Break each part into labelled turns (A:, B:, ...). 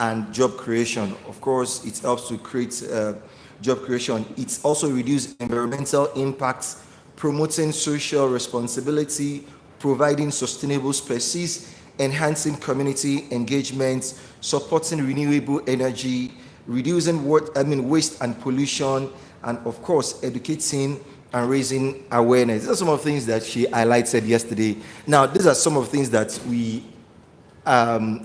A: and job creation. Of course, it helps to create job creation. It also reduces environmental impacts, promoting social responsibility, providing sustainable species, enhancing community engagement, supporting renewable energy, reducing waste and pollution, and of course, educating and raising awareness. These are some of the things that she highlighted yesterday. Now, these are some of the things that we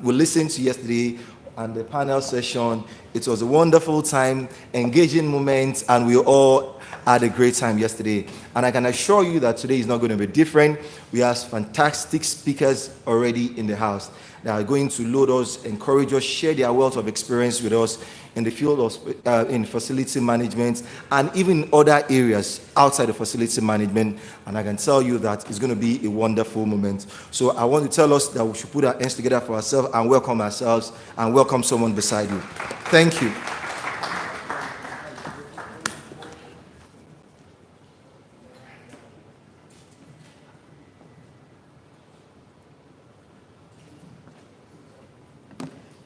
A: listened to yesterday and the panel session. It was a wonderful time, engaging moment, and we all had a great time yesterday. And I can assure you that today is not going to be different. We have fantastic speakers already in the house. They are going to load us, encourage us, share their wealth of experience with us in the field of in facility management and even other areas outside of facility management. And I can tell you that it's going to be a wonderful moment. So I want to tell us that we should put our hands together for ourselves and welcome ourselves and welcome someone beside you. Thank you.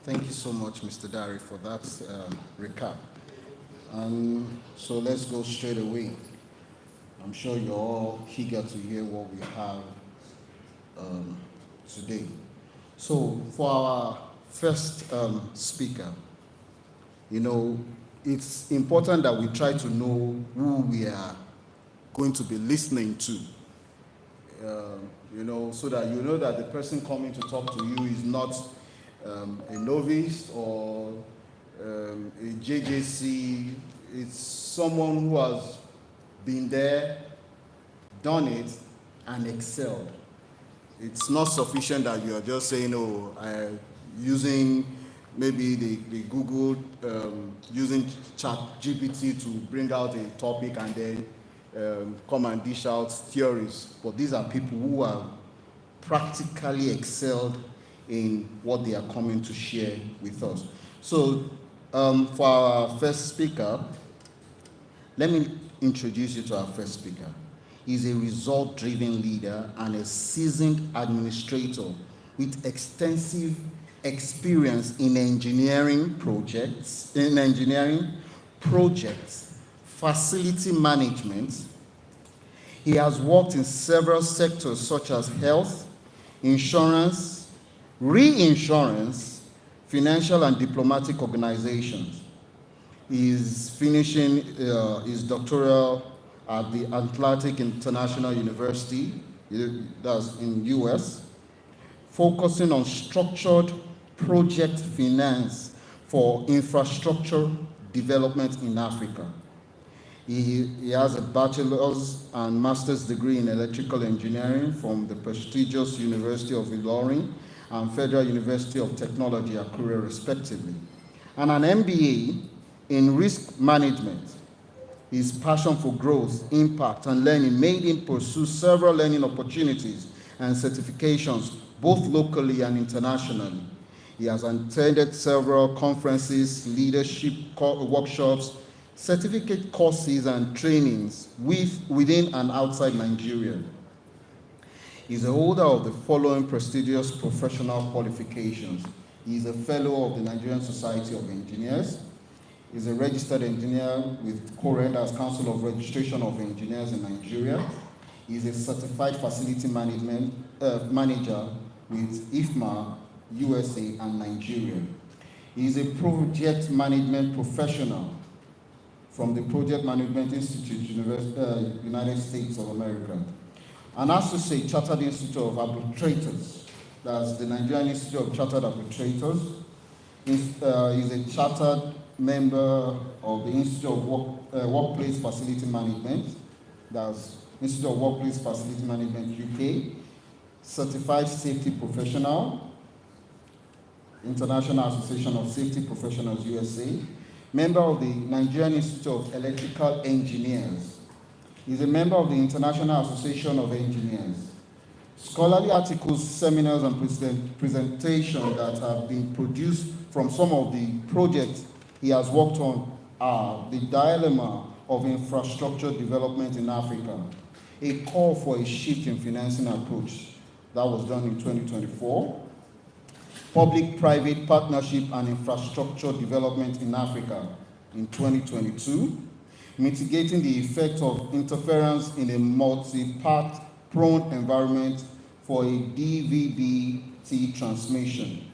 B: Thank you so much, Mr. Dari, for that recap. So let's go straight away. I'm sure you're all eager to hear what we have today. So for our first speaker, it's important that we try to know who we are going to be listening to, so that you know that the person coming to talk to you is not a novice or a JJC. It's someone who has been there, done it, and excelled. It's not sufficient that you are just saying, using maybe the Google, using ChatGPT to bring out a topic and then come and dish out theories. But these are people who have practically excelled in what they are coming to share with us. So for our first speaker, let me introduce you to our first speaker. He's a result-driven leader and a seasoned administrator with extensive experience in engineering projects, facility management. He has worked in several sectors such as health, insurance, reinsurance, financial and diplomatic organizations. He is finishing his doctoral at the Atlantic International University, that's in US, focusing on structured project finance for infrastructure development in Africa. He has a bachelor's and master's degree in electrical engineering from the prestigious University of Ilorin and Federal University of Technology, Akure, respectively, and an MBA in risk management. His passion for growth, impact, and learning made him pursue several learning opportunities and certifications, both locally and internationally. He has attended several conferences, leadership workshops, certificate courses, and trainings within and outside Nigeria. He's a holder of the following prestigious professional qualifications. He's a fellow of the Nigerian Society of Engineers. He's a registered engineer with CORED as Council of Registration of Engineers in Nigeria. He's a certified facility management manager with IFMA, USA, and Nigeria. He's a project management professional from the Project Management Institute, United States of America. An associate Chartered Institute of Arbitrators, that's the Nigerian Institute of Chartered Arbitrators. He's a chartered member of the Institute of Workplace Facility Management, that's Institute of Workplace Facility Management UK, certified safety professional, International Association of Safety Professionals USA, member of the Nigerian Institute of Electrical Engineers. He's a member of the International Association of Engineers. Scholarly articles, seminars, and presentations that have been produced from some of the projects he has worked on are The Dilemma of Infrastructure Development in Africa, a call for a shift in financing approach. That was done in 2024. Public-Private Partnership and Infrastructure Development in Africa in 2022, Mitigating the Effect of Interference in a Multi-Path Prone Environment for a DVB-T Transmission,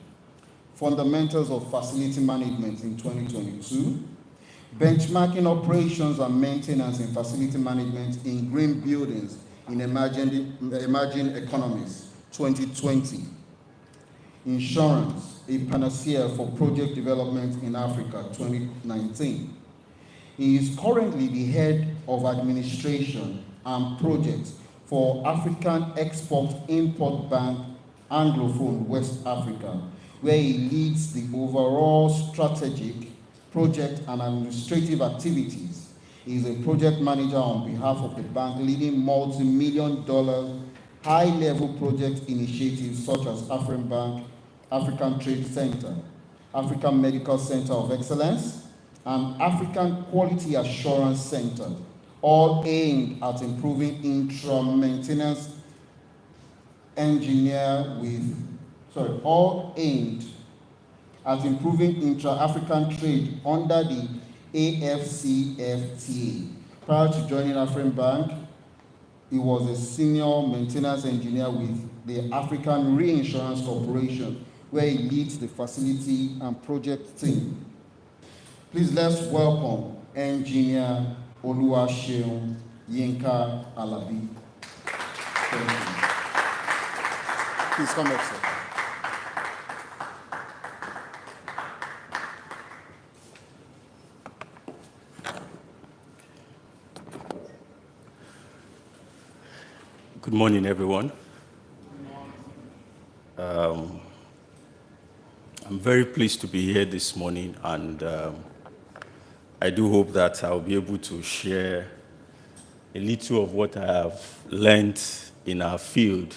B: Fundamentals of Facility Management in 2022, Benchmarking Operations and Maintenance in Facility Management in Green Buildings in Emerging Economies, 2020, Insurance, a Panacea for Project Development in Africa, 2019. He is currently the Head of Administration and Projects for African Export-Import Bank, Anglophone West Africa, where he leads the overall strategic, project and administrative activities. He is a project manager on behalf of the bank, leading multi-million-dollar high-level project initiatives such as AFMPN, African Trade Center, African Medical Center of Excellence, and African Quality Assurance Center, all aimed at improving intra-maintenance all aimed at improving intra-African trade under the AFCFTA. Prior to joining AFRICANBank, he was a senior maintenance engineer with the African Reinsurance Corporation, where he leads the facility and project team. Please let's welcome Engineer Oluwaseun Yinka Alabi. Thank you. Please come up, sir.
C: Good morning, everyone. I'm very pleased to be here this morning, and I do hope that I'll be able to share a little of what I have learned in our field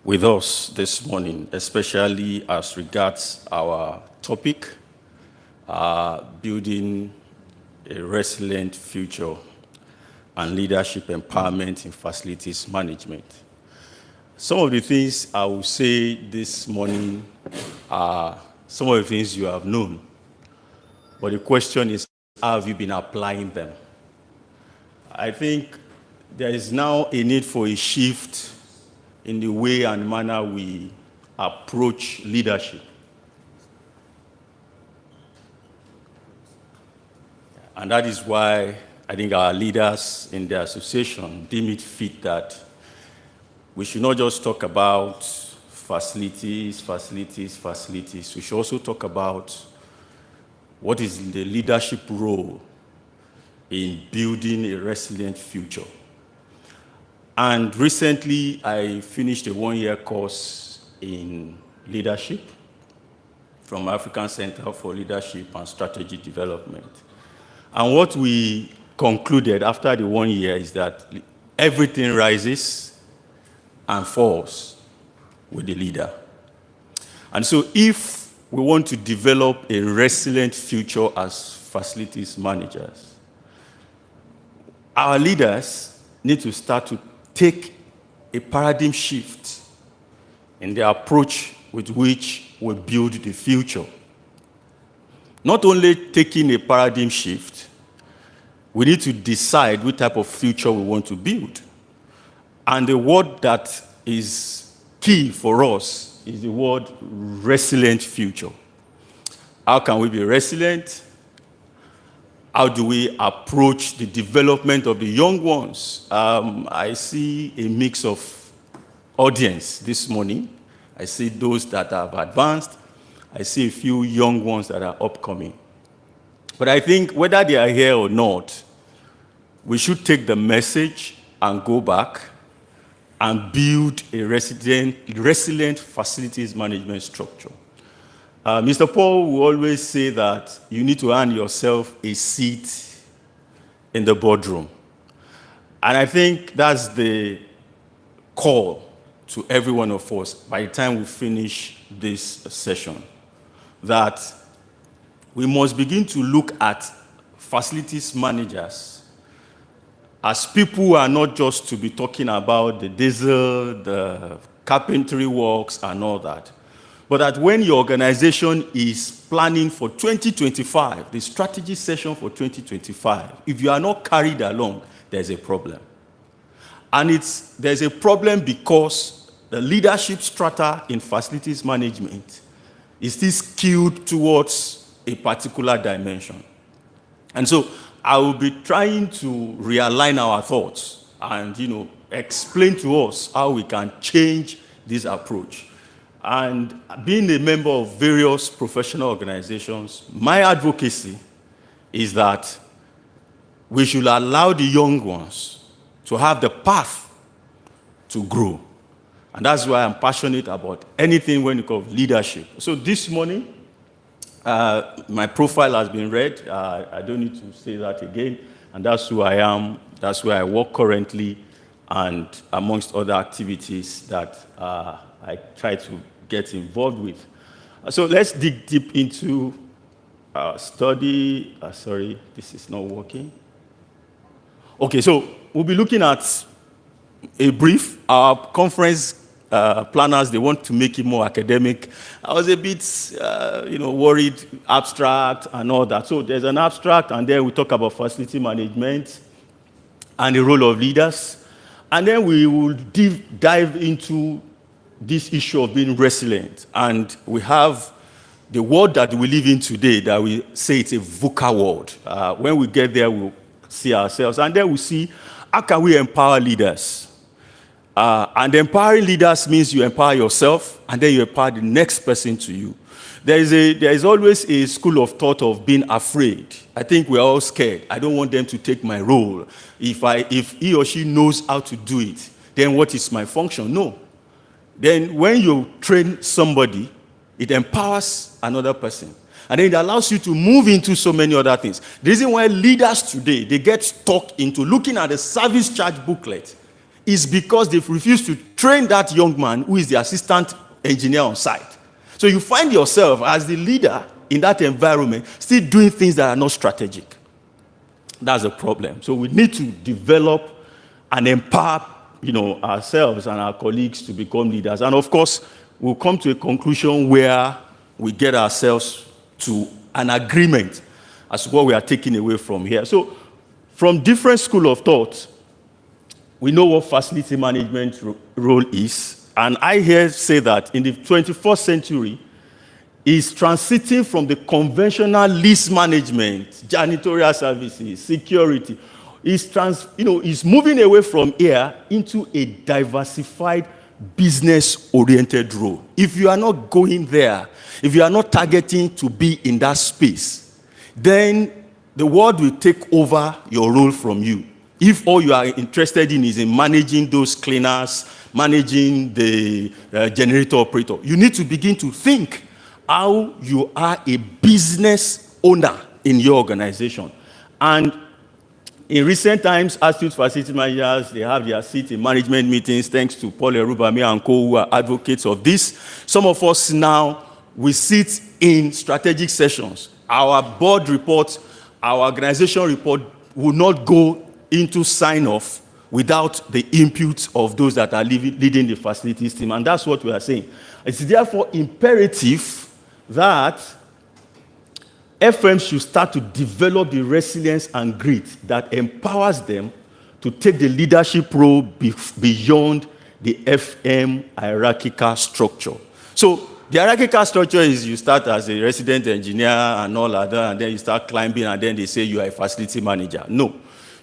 C: with us this morning, especially as regards our topic, building a resilient future and leadership empowerment in facilities management. Some of the things I will say this morning are some of the things you have known, but the question is, how have you been applying them? I think there is now a need for a shift in the way and manner we approach leadership. And that is why I think our leaders in the association deem it fit that we should not just talk about facilities. We should also talk about what is the leadership role in building a resilient future. And recently, I finished a one-year course in leadership from African Center for Leadership and Strategy Development. And what we concluded after the 1 year is that everything rises and falls with the leader. And so if we want to develop a resilient future as facilities managers, our leaders need to start to take a paradigm shift in the approach with which we build the future. Not only taking a paradigm shift, we need to decide what type of future we want to build. And the word that is key for us is the word resilient future. How can we be resilient? How do we approach the development of the young ones? I see a mix of audience this morning. I see those that have advanced. I see a few young ones that are upcoming. But I think whether they are here or not, we should take the message and go back and build a resilient facilities management structure. Mr. Paul will always say that you need to earn yourself a seat in the boardroom. And I think that's the call to every one of us by the time we finish this session, that we must begin to look at facilities managers as people who are not just to be talking about the diesel, the carpentry works, and all that, but that when your organization is planning for 2025, the strategy session for 2025, if you are not carried along, there's a problem. And there's a problem because the leadership strata in facilities management is still skewed towards a particular dimension. And so I will be trying to realign our thoughts and, explain to us how we can change this approach. And being a member of various professional organizations, my advocacy is that we should allow the young ones to have the path to grow. And that's why I'm passionate about anything when it comes to leadership. So this morning, my profile has been read. I don't need to say that again. And that's who I am. That's where I work currently, and amongst other activities that I try to get involved with. So let's dig deep into study. Sorry, this is not working. Okay, so we'll be looking at a brief. Our conference planners, they want to make it more academic. I was a bit, worried, abstract and all that. So there's an abstract, and then we talk about facility management and the role of leaders. And then we will dive into this issue of being resilient. And we have the world that we live in today that we say it's a VUCA world. When we get there, we'll see ourselves. And then we see how can we empower leaders. And empowering leaders means you empower yourself, and then you empower the next person to you. There is always a school of thought of being afraid. I think we're all scared. I don't want them to take my role. If he or she knows how to do it, then what is my function? No. Then when you train somebody, it empowers another person. And then it allows you to move into so many other things. The reason why leaders today, they get stuck into looking at the service charge booklet is because they've refused to train that young man who is the assistant engineer on site. So you find yourself as the leader in that environment still doing things that are not strategic. That's a problem. So we need to develop and empower, ourselves and our colleagues to become leaders. And of course, we'll come to a conclusion where we get ourselves to an agreement as to what we are taking away from here. So from different school of thought, we know what facility management role is. And I hear say that in the 21st century, is transiting from the conventional lease management, janitorial services, security. Is moving away from here into a diversified, business-oriented role. If you are not going there, if you are not targeting to be in that space, then the world will take over your role from you. If all you are interested in is in managing those cleaners, managing the generator operator, you need to begin to think how you are a business owner in your organization. And in recent times, astute facility managers, they have their seat in management meetings, thanks to Paul Erubami and co, who are advocates of this. Some of us now, we sit in strategic sessions. Our board report, our organization report will not go into sign-off without the input of those that are leading the facilities team. And that's what we are saying. It's therefore imperative that FMs should start to develop the resilience and grit that empowers them to take the leadership role beyond the FM hierarchical structure. So the hierarchical structure is you start as a resident engineer and all other, and then you start climbing, and then they say you are a facility manager. No.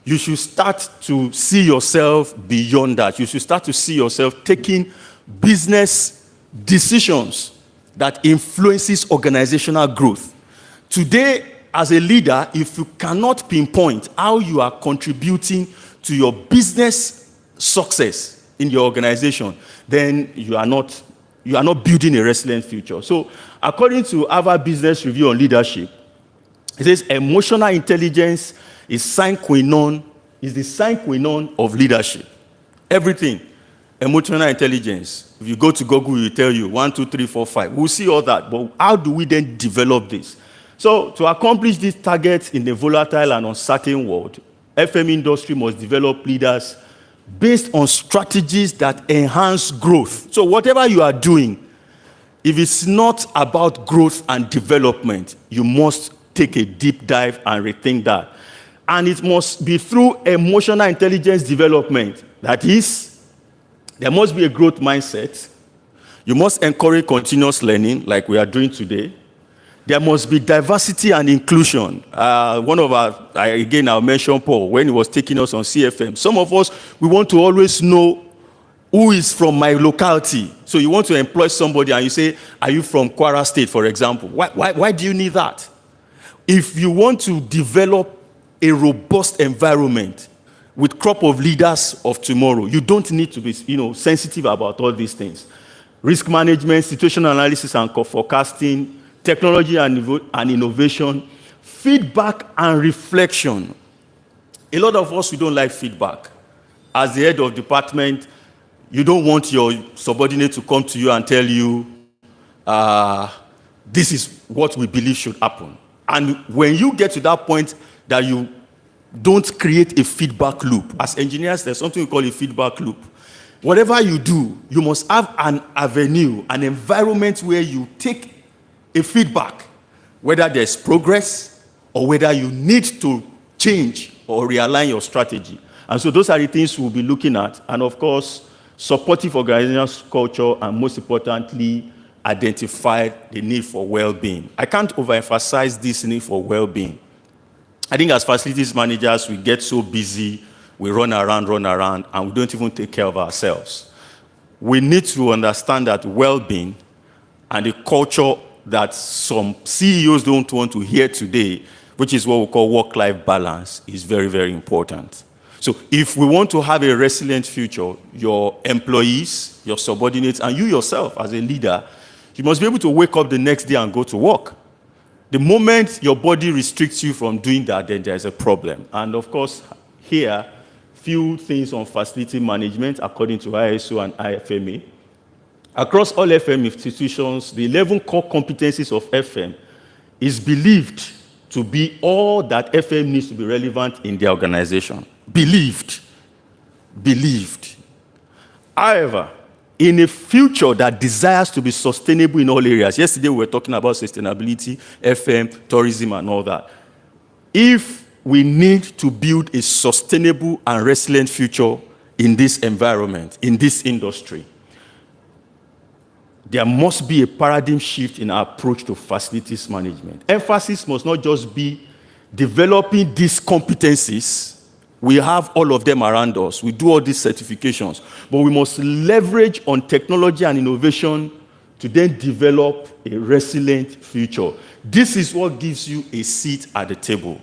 C: You should start to see yourself beyond that. You should start to see yourself taking business decisions that influences organizational growth. Today, as a leader, if you cannot pinpoint how you are contributing to your business success in your organization, then you are not building a resilient future. So, according to Harvard Business Review on leadership, it says emotional intelligence is the sine qua non of leadership. Everything, emotional intelligence. If you go to Google, it will tell you 1, 2, 3, 4, 5. We'll see all that. But how do we then develop this? So to accomplish these targets in the volatile and uncertain world, FM industry must develop leaders based on strategies that enhance growth. So whatever you are doing, If it's not about growth and development, you must take a deep dive and rethink that. And it must be through emotional intelligence development. That is, there must be a growth mindset. You must encourage continuous learning like we are doing today. There must be diversity and inclusion. One of our, again, I'll mention Paul, when he was taking us on CFM. Some of us, we want to always know who is from my locality. So you want to employ somebody and you say, are you from Kwara State, for example? Why do you need that? If you want to develop a robust environment with crop of leaders of tomorrow, you don't need to be sensitive about all these things. Risk management, situational analysis and forecasting, technology and innovation, feedback and reflection. A lot of us, we don't like feedback. As the head of department, you don't want your subordinate to come to you and tell you, this is what we believe should happen. And when you get to that point that you don't create a feedback loop, as engineers, there's something we call a feedback loop. Whatever you do, you must have an avenue, an environment where you take a feedback, whether there's progress or whether you need to change or realign your strategy. And so those are the things we'll be looking at. And of course, supportive organizational culture, and most importantly, identify the need for well-being. I can't overemphasize this need for well-being. I think as facilities managers, we get so busy, we run around, and we don't even take care of ourselves. We need to understand that well-being and the culture that some CEOs don't want to hear today, which is what we call work-life balance, is very, very important. So if we want to have a resilient future, your employees, your subordinates, and you yourself as a leader, you must be able to wake up the next day and go to work. The moment your body restricts you from doing that, then there's a problem. And of course, here, few things on facility management according to ISO and IFMA. Across all FM institutions, the 11 core competencies of FM is believed to be all that FM needs to be relevant in the organization. Believed. However, in a future that desires to be sustainable in all areas, yesterday we were talking about sustainability, FM, tourism, and all that. If we need to build a sustainable and resilient future in this environment, in this industry, there must be a paradigm shift in our approach to facilities management. Emphasis must not just be developing these competencies. We have all of them around us. We do all these certifications. But we must leverage on technology and innovation to then develop a resilient future. This is what gives you a seat at the table.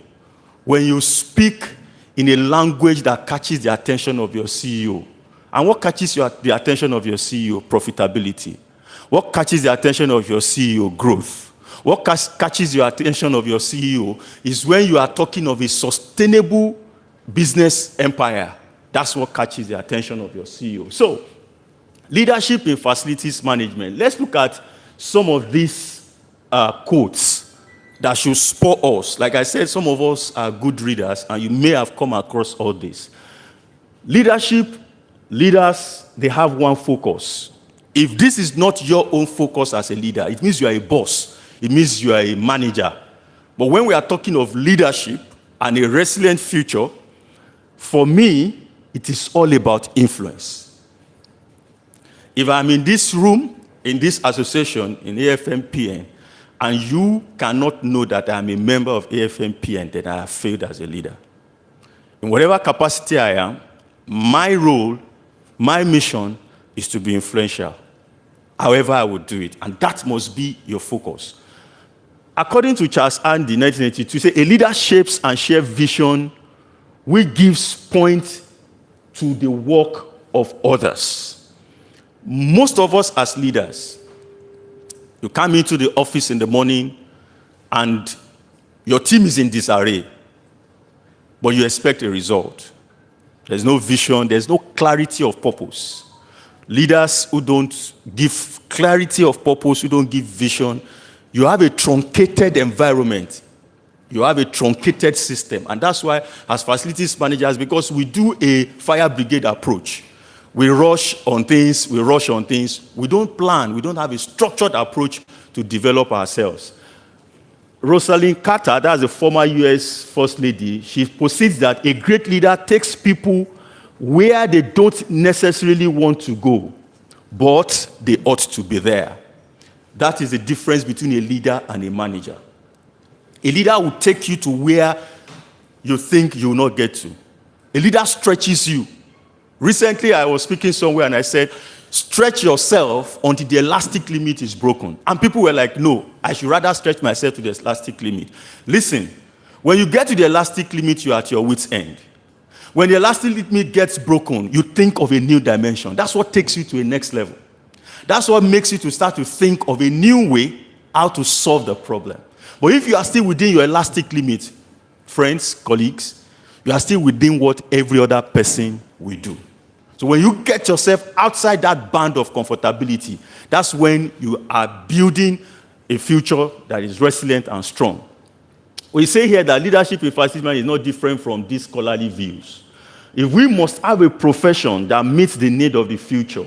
C: When you speak in a language that catches the attention of your CEO. And what catches the attention of your CEO? Profitability. What catches the attention of your CEO? Growth. What catches your attention of your CEO is when you are talking of a sustainable business empire. That's what catches the attention of your CEO. So, leadership in facilities management. Let's look at some of these quotes that should spur us. Like I said, some of us are good readers, and you may have come across all this. Leaders, they have one focus. If this is not your own focus as a leader, it means you are a boss. It means you are a manager. But when we are talking of leadership and a resilient future, for me, it is all about influence. If I'm in this room, in this association, in AFMPN, and you cannot know that I'm a member of AFMPN, then I have failed as a leader. In whatever capacity I am, my role, my mission is to be influential. However I would do it. And that must be your focus. According to Charles Andy, 1982, say a leader shapes and shares vision which gives point to the work of others. Most of us as leaders, you come into the office in the morning and your team is in disarray, but you expect a result. There's no vision, there's no clarity of purpose. Leaders who don't give clarity of purpose, who don't give vision, you have a truncated environment. You have a truncated system. And that's why, as facilities managers, because we do a fire brigade approach, We rush on things, We don't plan, we don't have a structured approach to develop ourselves. Rosalind Carter, that's the former US First Lady, she posits that a great leader takes people where they don't necessarily want to go, but they ought to be there. That is the difference between a leader and a manager. A leader will take you to where you think you will not get to. A leader stretches you. Recently, I was speaking somewhere and I said, stretch yourself until the elastic limit is broken. And people were like, no, I should rather stretch myself to the elastic limit. Listen, when you get to the elastic limit, you're at your wit's end. When the elastic limit gets broken, you think of a new dimension. That's what takes you to a next level. That's what makes you to start to think of a new way how to solve the problem. But if you are still within your elastic limit, friends, colleagues, you are still within what every other person will do. So when you get yourself outside that band of comfortability, that's when you are building a future that is resilient and strong. We say here that leadership in facility management is not different from these scholarly views. If we must have a profession that meets the need of the future,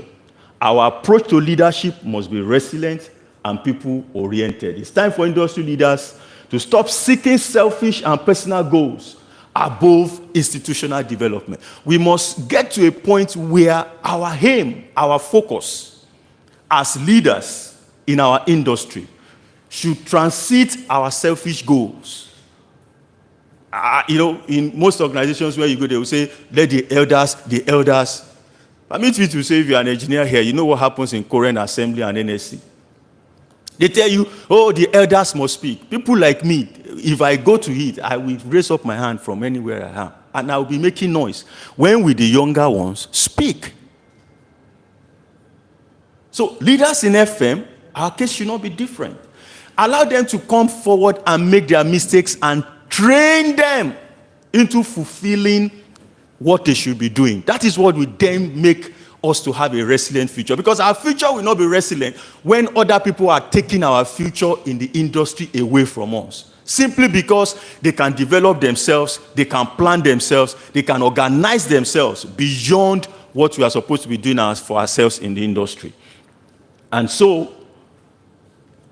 C: our approach to leadership must be resilient and people-oriented. It's time for industry leaders to stop seeking selfish and personal goals above institutional development. We must get to a point where our aim, our focus as leaders in our industry should transcend our selfish goals. In most organizations where you go, they will say, let the elders. Permit me to say, if you're an engineer here, you know what happens in Korean Assembly and NSC. They tell you, oh, the elders must speak. People like me, if I go to it, I will raise up my hand from anywhere I am, and I will be making noise. When will the younger ones speak? So leaders in FM, our case should not be different. Allow them to come forward and make their mistakes and train them into fulfilling what they should be doing. That is what will then make us to have a resilient future, because our future will not be resilient when other people are taking our future in the industry away from us, simply because they can develop themselves, they can plan themselves, they can organize themselves beyond what we are supposed to be doing for ourselves in the industry. And so,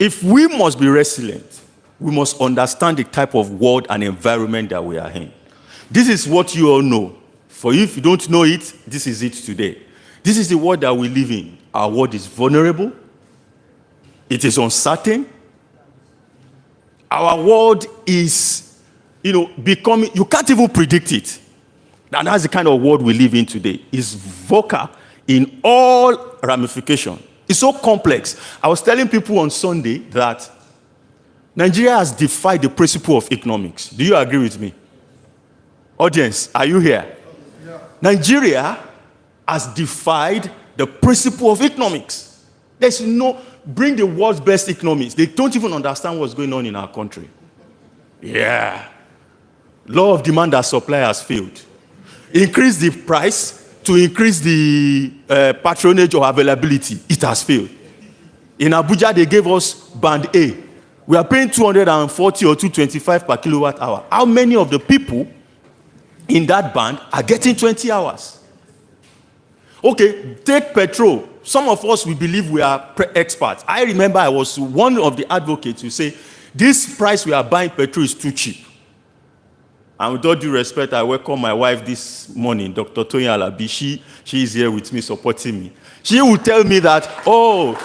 C: if we must be resilient, we must understand the type of world and environment that we are in. This is what you all know. For you, if you don't know it, this is it today. This is the world that we live in. Our world is vulnerable. It is uncertain. Our world is, becoming, you can't even predict it. And that's the kind of world we live in today. It's vocal in all ramifications. It's so complex. I was telling people on Sunday that Nigeria has defied the principle of economics. Do you agree with me? Audience, are you here? Yeah. Nigeria has defied the principle of economics. There's bring the world's best economists. They don't even understand what's going on in our country. Yeah. Law of demand and supply has failed. Increase the price to increase the patronage or availability. It has failed. In Abuja, they gave us band A. We are paying 240 or 225 per kilowatt hour. How many of the people in that band are getting 20 hours? Okay, take petrol. Some of us, we believe we are experts. I remember I was one of the advocates who say, this price we are buying petrol is too cheap. And with all due respect, I welcome my wife this morning, Dr. Toyin Alabi. She is here with me, supporting me. She will tell me that, oh,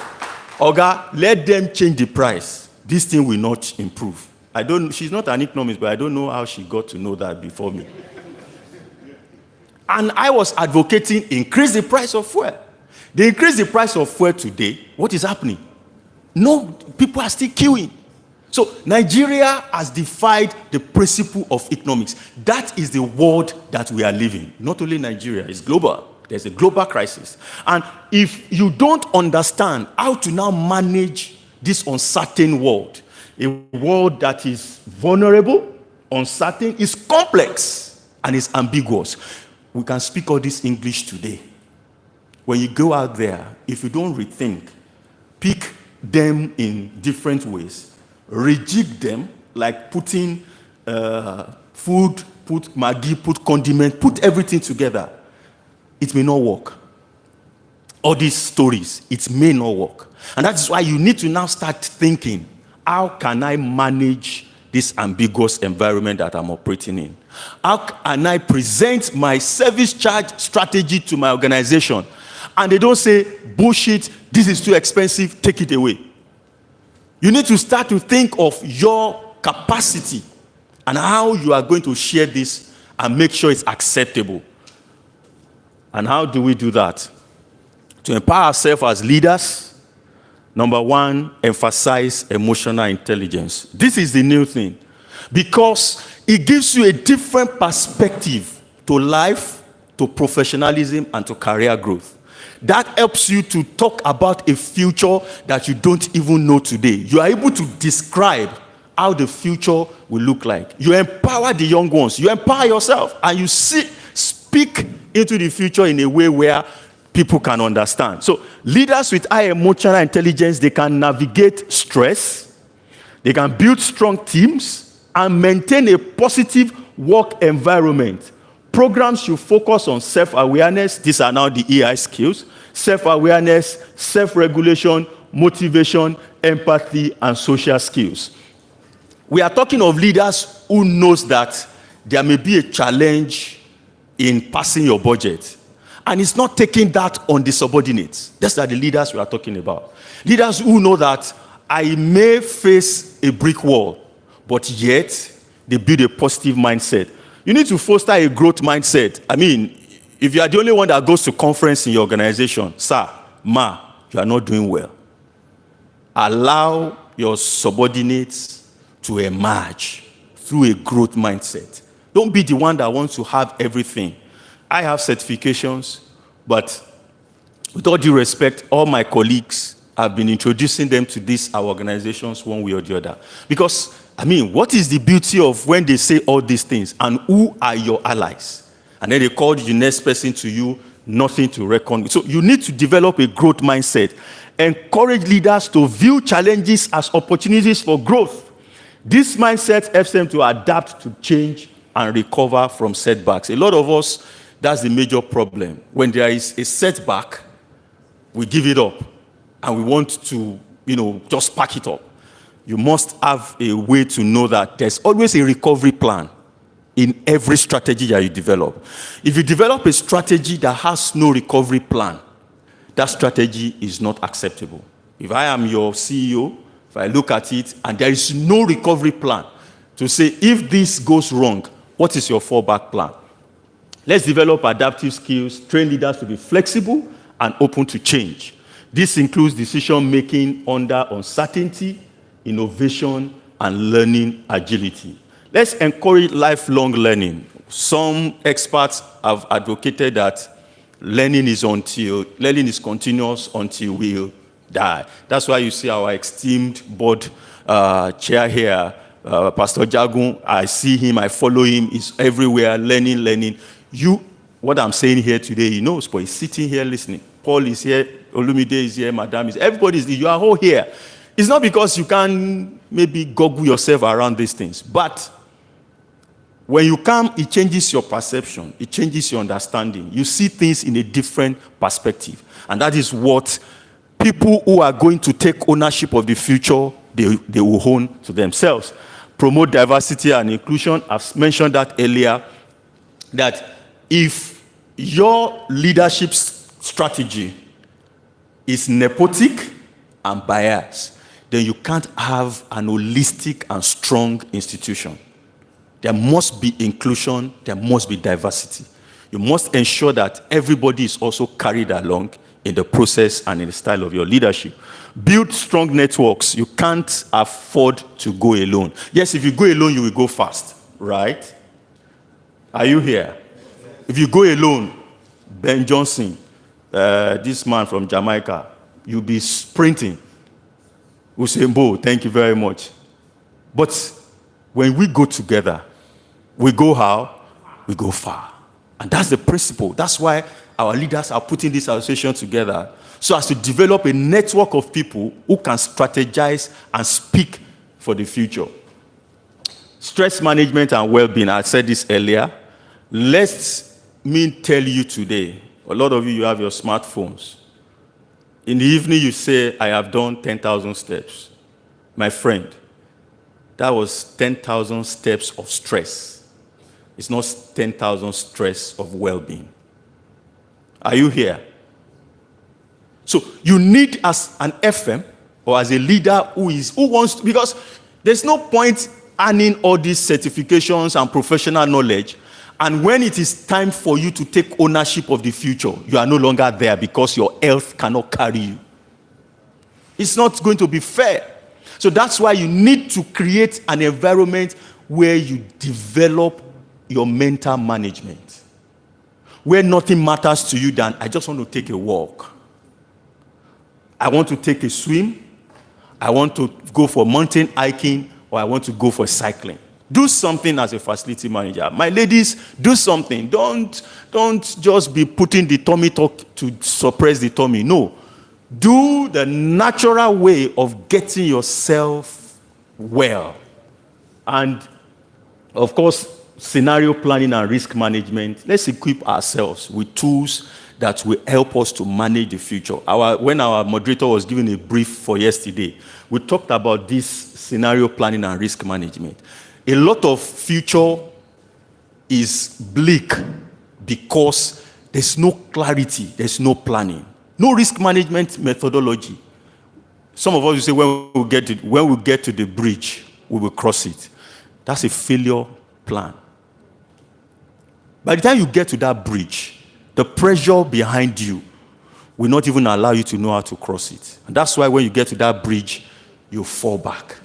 C: Oga, let them change the price. This thing will not improve. She's not an economist, but I don't know how she got to know that before me. And I was advocating increase the price of fuel. They increase the price of fuel today. What is happening? No, people are still queuing. So Nigeria has defied the principle of economics. That is the world that we are living. Not only Nigeria, it's global. There's a global crisis. And if you don't understand how to now manage this uncertain world, a world that is vulnerable, uncertain, is complex, and is ambiguous. We can speak all this English today. When you go out there, if you don't rethink, pick them in different ways, rejig them, like putting food, put Maggi, put condiment, put everything together, it may not work. all these stories, it may not work. And that's why you need to now start thinking, how can I manage this ambiguous environment that I'm operating in? How can I present my service charge strategy to my organization? And they don't say, bullshit, this is too expensive, take it away. You need to start to think of your capacity and how you are going to share this and make sure it's acceptable. And how do we do that? To empower ourselves as leaders, number one, emphasize emotional intelligence. This is the new thing, because it gives you a different perspective to life, to professionalism, and to career growth. That helps you to talk about a future that you don't even know today. You are able to describe how the future will look like. You empower the young ones. You empower yourself, and you speak into the future in a way where people can understand. So leaders with high emotional intelligence, they can navigate stress, they can build strong teams, and maintain a positive work environment. Programs should focus on self-awareness. These are now the EI skills. Self-awareness, self-regulation, motivation, empathy, and social skills. We are talking of leaders who knows that there may be a challenge in passing your budget. And it's not taking that on the subordinates. Those are the leaders we are talking about. Leaders who know that I may face a brick wall, but yet they build a positive mindset. You need to foster a growth mindset. I mean, if you are the only one that goes to conference in your organization, sir, ma, you are not doing well. Allow your subordinates to emerge through a growth mindset. Don't be the one that wants to have everything. I have certifications, but with all due respect, all my colleagues have been introducing them to these our organizations one way or the other. Because, I mean, what is the beauty of when they say all these things, and who are your allies? And then they call the next person to you, nothing to reckon with. So you need to develop a growth mindset. Encourage leaders to view challenges as opportunities for growth. This mindset helps them to adapt to change and recover from setbacks. A lot of us, that's the major problem. When there is a setback, we give it up and we want to, just pack it up. You must have a way to know that there's always a recovery plan in every strategy that you develop. If you develop a strategy that has no recovery plan, that strategy is not acceptable. If I am your CEO, if I look at it and there is no recovery plan to say, if this goes wrong, what is your fallback plan? Let's develop adaptive skills, train leaders to be flexible and open to change. This includes decision-making under uncertainty, innovation, and learning agility. Let's encourage lifelong learning. Some experts have advocated that learning is continuous until we die. That's why you see our esteemed board chair here, Pastor Jagun. I see him, I follow him, he's everywhere, learning. What I'm saying here today, he knows, but he's sitting here listening. Paul is here, Olumide is here, Madam is here, everybody is here, you are all here. It's not because you can maybe goggle yourself around these things, but when you come, it changes your perception, it changes your understanding. You see things in a different perspective. And that is what people who are going to take ownership of the future, they will own to themselves. Promote diversity and inclusion. I've mentioned that earlier, that if your leadership strategy is nepotic and biased, then you can't have an holistic and strong institution. There must be inclusion, there must be diversity. You must ensure that everybody is also carried along in the process and in the style of your leadership. Build strong networks. You can't afford to go alone. Yes, if you go alone, you will go fast, right? Are you here? If you go alone, Ben Johnson, this man from Jamaica, you'll be sprinting. Usain Bolt, thank you very much. But when we go together, we go how? We go far. And that's the principle. That's why our leaders are putting this association together, so as to develop a network of people who can strategize and speak for the future. Stress management and well-being, I said this earlier. Let me tell you today, a lot of you have your smartphones. In the evening, you say, I have done 10,000 steps. My friend, that was 10,000 steps of stress. It's not 10,000 stress of well-being. Are you here? So you need, as an FM or as a leader who wants to, because there's no point earning all these certifications and professional knowledge, and when it is time for you to take ownership of the future, you are no longer there because your health cannot carry you. It's not going to be fair. So that's why you need to create an environment where you develop your mental management, where nothing matters to you than, I just want to take a walk. I want to take a swim. I want to go for mountain hiking, or I want to go for cycling. Do something as a facility manager. My ladies, do something. Don't just be putting the tummy talk to suppress the tummy. No. Do the natural way of getting yourself well. And, of course, scenario planning and risk management. Let's equip ourselves with tools that will help us to manage the future. When our moderator was giving a brief for yesterday, we talked about this scenario planning and risk management. A lot of future is bleak because there's no clarity, there's no planning, no risk management methodology. Some of us will say, when we get to the bridge, we will cross it. That's a failure plan. By the time you get to that bridge, the pressure behind you will not even allow you to know how to cross it. And that's why when you get to that bridge, you fall back.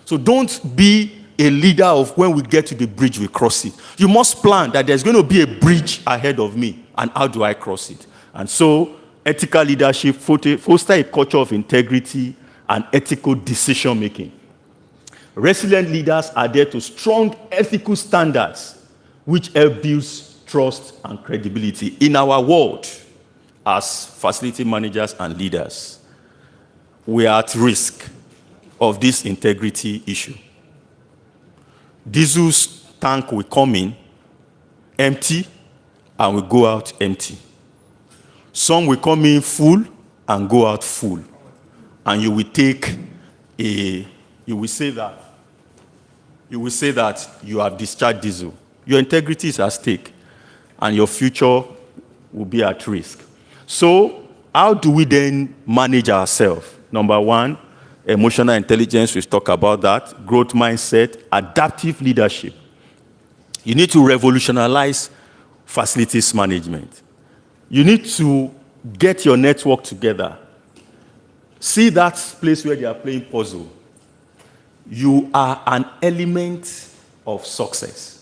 C: So don't be a leader of, when we get to the bridge, we cross it. You must plan that there's going to be a bridge ahead of me, and how do I cross it? And so, ethical leadership foster a culture of integrity and ethical decision-making. Resilient leaders adhere to strong ethical standards, which help build trust and credibility in our world. As facility managers and leaders, we are at risk of this integrity issue. Diesel's tank will come in empty and will go out empty. Some will come in full and go out full. And you will say that you have discharged diesel. Your integrity is at stake, and your future will be at risk. So, how do we then manage ourselves? Number one, emotional intelligence, we've talked about that. Growth mindset, adaptive leadership. You need to revolutionize facilities management. You need to get your network together. See that place where they are playing puzzle. You are an element of success.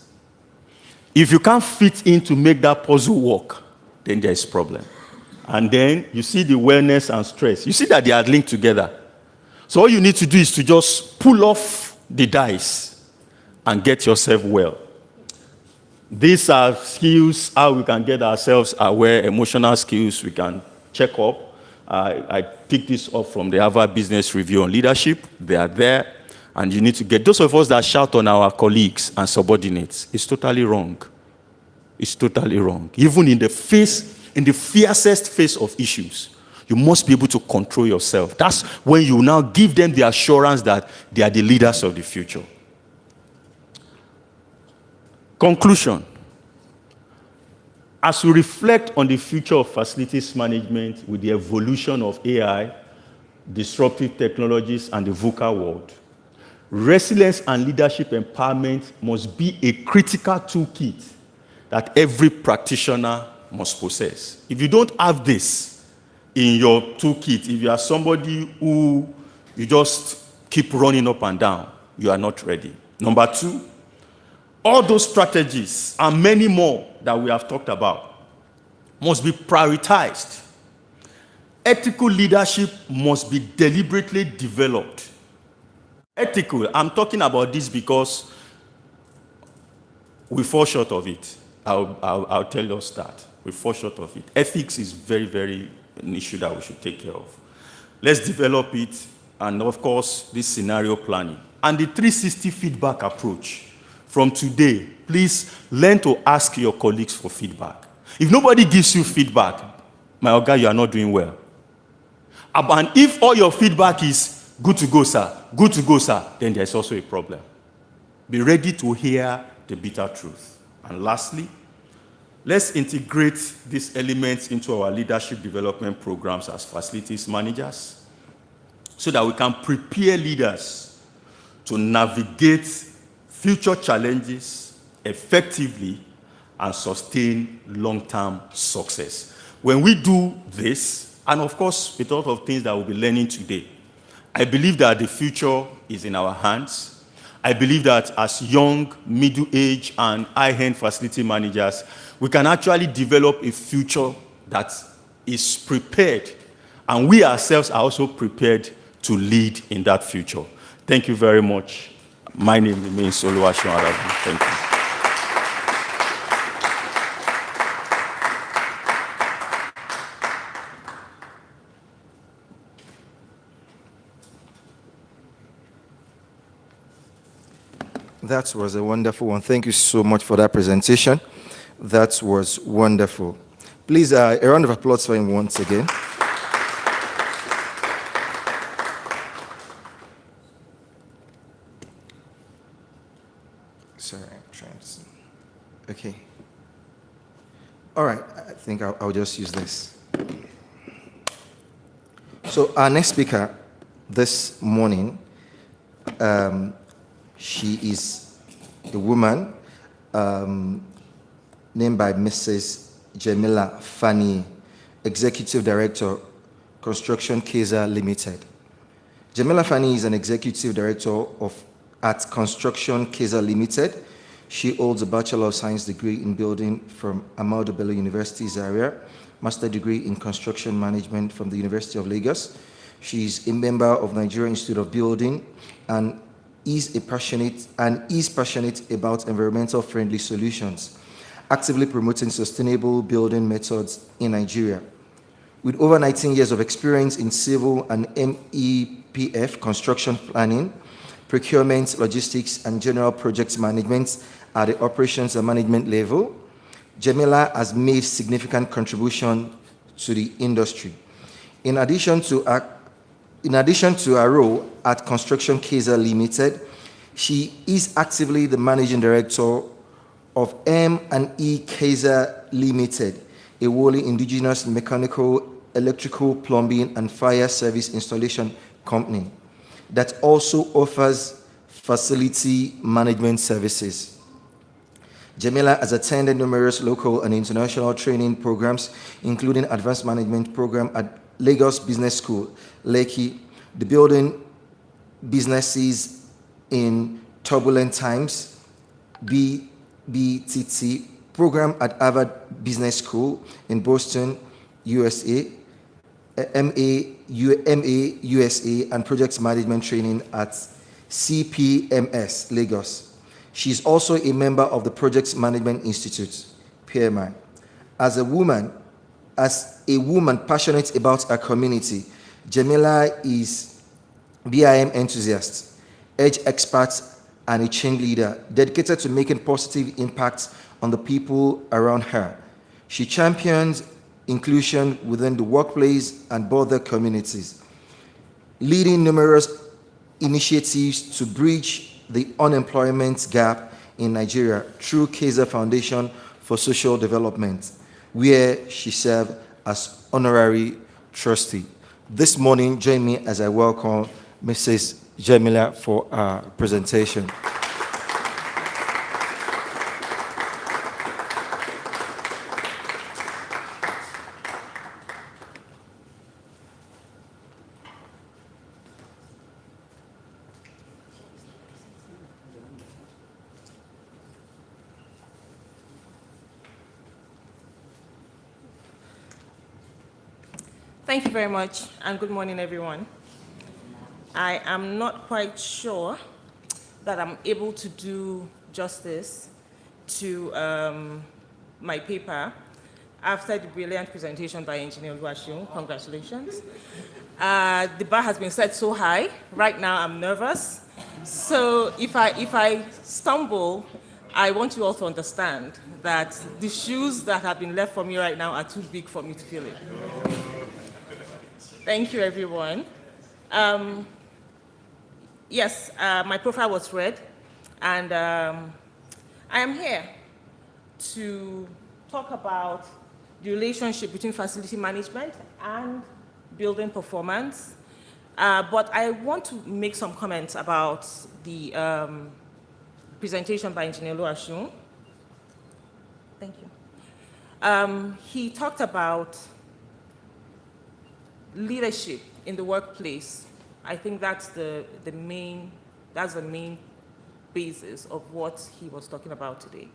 C: If you can't fit in to make that puzzle work, then there is a problem. And then you see the wellness and stress. You see that they are linked together. So all you need to do is to just pull off the dice and get yourself well. These are skills, how we can get ourselves aware, emotional skills we can check up. I picked this up from the Harvard Business Review on leadership. They are there. And you need to get, those of us that shout on our colleagues and subordinates, it's totally wrong. It's totally wrong. Even in the fiercest face of issues, you must be able to control yourself. That's when you now give them the assurance that they are the leaders of the future. Conclusion. As we reflect on the future of facilities management with the evolution of AI, disruptive technologies, and the VUCA world, resilience and leadership empowerment must be a critical toolkit that every practitioner must possess. If you don't have this in your toolkit, if you are somebody who you just keep running up and down, you are not ready. Number two, all those strategies and many more that we have talked about must be prioritized. Ethical leadership must be deliberately developed. Ethical, I'm talking about this because we fall short of it. I'll tell us that. We fall short of it. Ethics is very, very an issue that we should take care of. Let's develop it, and of course, this scenario planning. And the 360 feedback approach. From today, please learn to ask your colleagues for feedback. If nobody gives you feedback, my Oga, you are not doing well. And if all your feedback is good to go, sir, then there's also a problem. Be ready to hear the bitter truth. And lastly, let's integrate these elements into our leadership development programs as facilities managers so that we can prepare leaders to navigate future challenges effectively and sustain long-term success. When we do this, and of course, with a lot of things that we'll be learning today, I believe that the future is in our hands. I believe that as young, middle-aged, and high-end facility managers, we can actually develop a future that is prepared, and we ourselves are also prepared to lead in that future. Thank you very much. My name remains Oluwaseun Arabi. Thank you.
A: That was a wonderful one. Thank you so much for that presentation. That was wonderful. Please, a round of applause for him once again. Sorry, I'm trying to see. Okay. All right, I think I'll just use this. So our next speaker this morning, she is a woman named by Mrs. Jamila Fani, Executive Director, Construction Kaiser Limited. Jamila Fani is an Executive Director at Construction Kaiser Limited. She holds a Bachelor of Science degree in building from Ahmadu Bello University, Zaria, Master degree in Construction Management from the University of Lagos. She is a member of Nigerian Institute of Building and is passionate about environmental friendly solutions, actively promoting sustainable building methods in Nigeria. With over 19 years of experience in civil and MEPF construction planning, procurement, logistics, and general project management at the operations and management level, Jamila has made significant contribution to the industry. In addition to her role at Construction Kaiser Limited, she is actively the managing director of M&E Kaiser Limited, a wholly indigenous mechanical, electrical, plumbing, and fire service installation company that also offers facility management services. Jamila has attended numerous local and international training programs, including advanced management program at Lagos Business School, Lekki, the building businesses in turbulent times, BBTT program at Harvard Business School in Boston, USA, MA USA, and project management training at CPMS, Lagos. She is also a member of the Project Management Institute, PMI. As a woman passionate about her community, Jamila is BIM enthusiast, edge expert, and a change leader dedicated to making positive impacts on the people around her. She champions inclusion within the workplace and border communities, leading numerous initiatives to bridge the unemployment gap in Nigeria through Kaiser Foundation for Social Development, where she served as honorary trustee. This morning, join me as I welcome Mrs. Jamila for our presentation.
D: Thank you very much, and good morning, everyone. I am not quite sure that I'm able to do justice to my paper after the brilliant presentation by Engineer Oluwaseun. Congratulations. The bar has been set so high. Right now, I'm nervous. So if I stumble, I want you all to understand that the shoes that have been left for me right now are too big for me to fill it. Thank you, everyone. Yes, my profile was read, and I am here to talk about the relationship between facility management and building performance. But I want to make some comments about the presentation by Engineer Luashun. Thank you. He talked about leadership in the workplace. I think that's the main basis of what he was talking about today.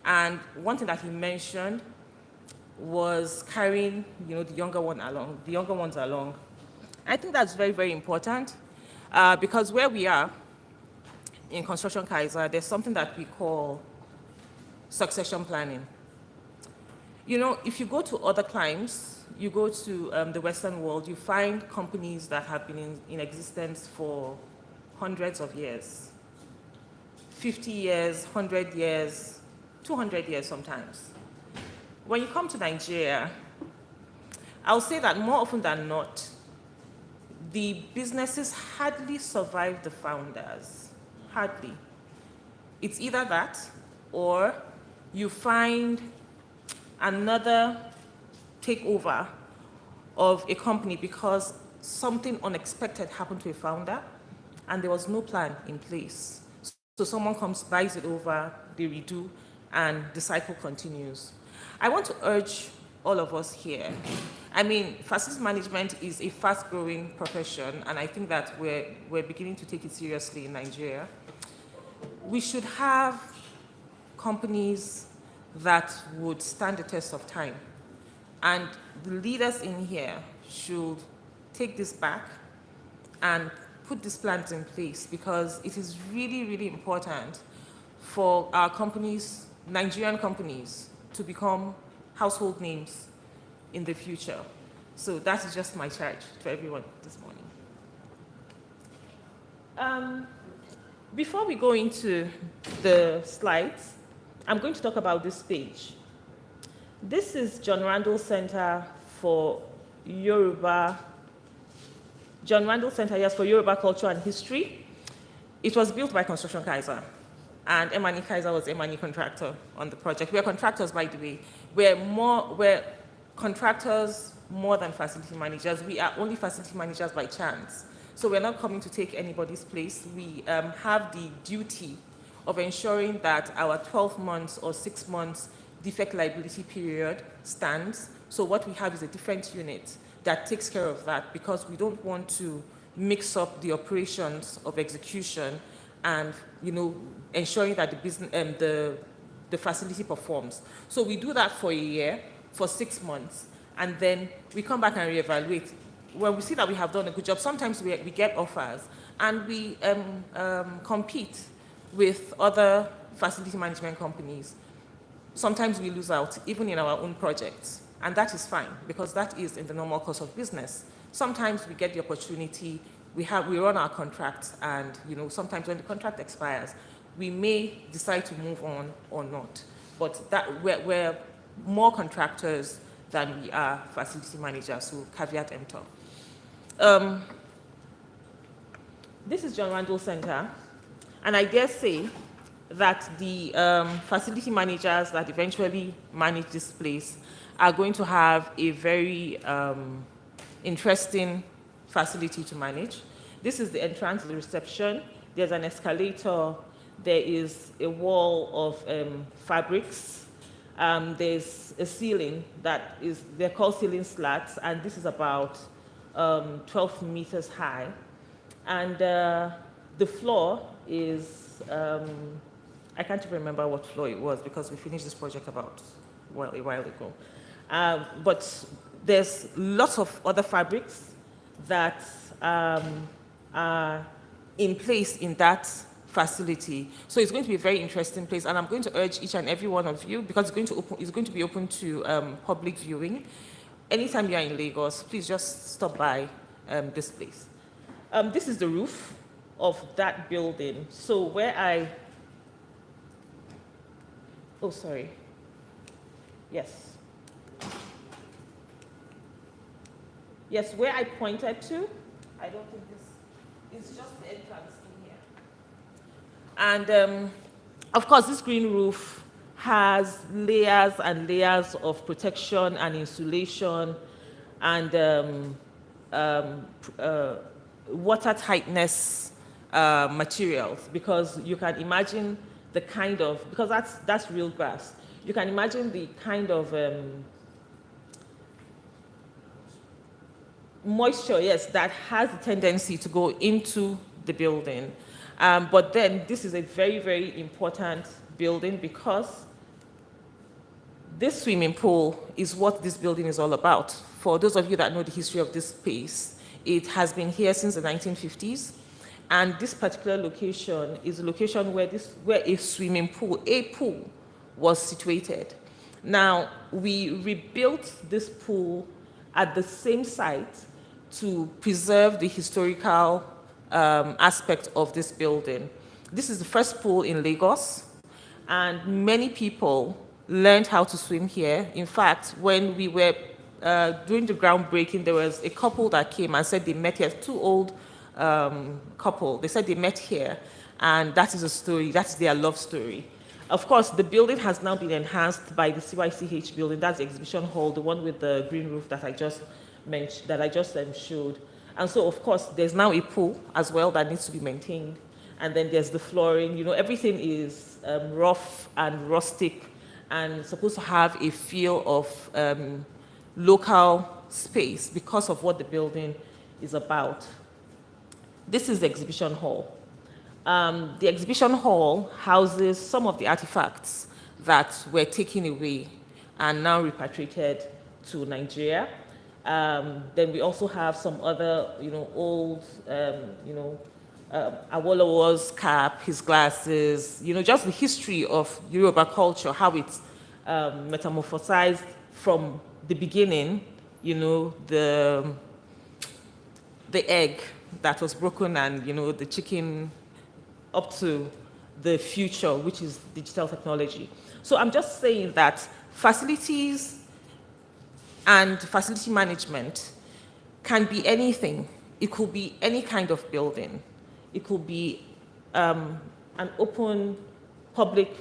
D: And one thing that he mentioned was carrying, the younger ones along. I think that's very, very important because where we are in Construction Kaiser, there's something that we call succession planning. If you go to other climes, you go to the Western world, you find companies that have been in existence for hundreds of years, 50 years, 100 years, 200 years sometimes. When you come to Nigeria, I'll say that more often than not, the businesses hardly survive the founders, hardly. It's either that or you find another takeover of a company because something unexpected happened to a founder and there was no plan in place. So someone comes, buys it over, they redo, and the cycle continues. I want to urge all of us here. I mean, facilities management is a fast-growing profession, and I think that we're beginning to take it seriously in Nigeria. We should have companies that would stand the test of time. And the leaders in here should take this back and put these plans in place because it is really, really important for our companies, Nigerian companies, to become household names in the future. So that is just my charge to everyone this morning. Before we go into the slides, I'm going to talk about this page. This is John Randall Center for Yoruba Culture and History. It was built by Construction Kaiser, and Emani Kaiser was Emani contractor on the project. We are contractors, by the way. We're contractors more than facility managers. We are only facility managers by chance. So we're not coming to take anybody's place. We have the duty of ensuring that our 12 months or 6 months defect liability period stands. So what we have is a different unit that takes care of that because we don't want to mix up the operations of execution and ensuring that the business the facility performs. So we do that for a year, for 6 months, and then we come back and reevaluate. When we see that we have done a good job, sometimes we get offers and we compete with other facility management companies. Sometimes we lose out, even in our own projects. And that is fine, because that is in the normal course of business. Sometimes we get the opportunity, we run our contracts, and sometimes when the contract expires, we may decide to move on or not. But that we're more contractors than we are facility managers, so caveat emptor. This is John Randall Center, and I dare say that the facility managers that eventually manage this place are going to have a very interesting facility to manage. This is the entrance to the reception. There's an escalator. There is a wall of fabrics. There's a ceiling they're called ceiling slats, and this is about 12 meters high. And the floor is, I can't even remember what floor it was because we finished this project a while ago. But there's lots of other fabrics that are in place in that facility. So it's going to be a very interesting place, and I'm going to urge each and every one of you, because it's going to be open to public viewing. Anytime you're in Lagos, please just stop by this place. This is the roof of that building. So Yes, where I pointed to, I don't think this is just the entrance in here. And of course, this green roof has layers and layers of protection and insulation and water tightness materials, because you can imagine the kind of, because that's real grass. You can imagine the kind of moisture, yes, that has a tendency to go into the building. But then this is a very, very important building, because this swimming pool is what this building is all about. For those of you that know the history of this space, it has been here since the 1950s. And this particular location is a location where a swimming pool, a pool, was situated. Now, we rebuilt this pool at the same site to preserve the historical aspect of this building. This is the first pool in Lagos, and many people learned how to swim here. In fact, when we were doing the groundbreaking, there was a couple that came and said they met here, two old couple. They said they met here, and that is a story, that's their love story. Of course, the building has now been enhanced by the CYCH building, that's the exhibition hall, the one with the green roof that I just mentioned, that I just showed. And so, of course, there's now a pool as well that needs to be maintained. And then there's the flooring, you know, everything is rough and rustic and supposed to have a feel of local space because of what the building is about. This is the exhibition hall. The exhibition hall houses some of the artifacts that were taken away and now repatriated to Nigeria. Then we also have some other, you know, old, Awolowo's cap, his glasses, you know, just the history of Yoruba culture, how it's metamorphosized from the beginning, you know, the egg that was broken and, you know, the chicken, up to the future, which is digital technology. So I'm just saying that facilities and facility management can be anything. It could be any kind of building. It could be an open public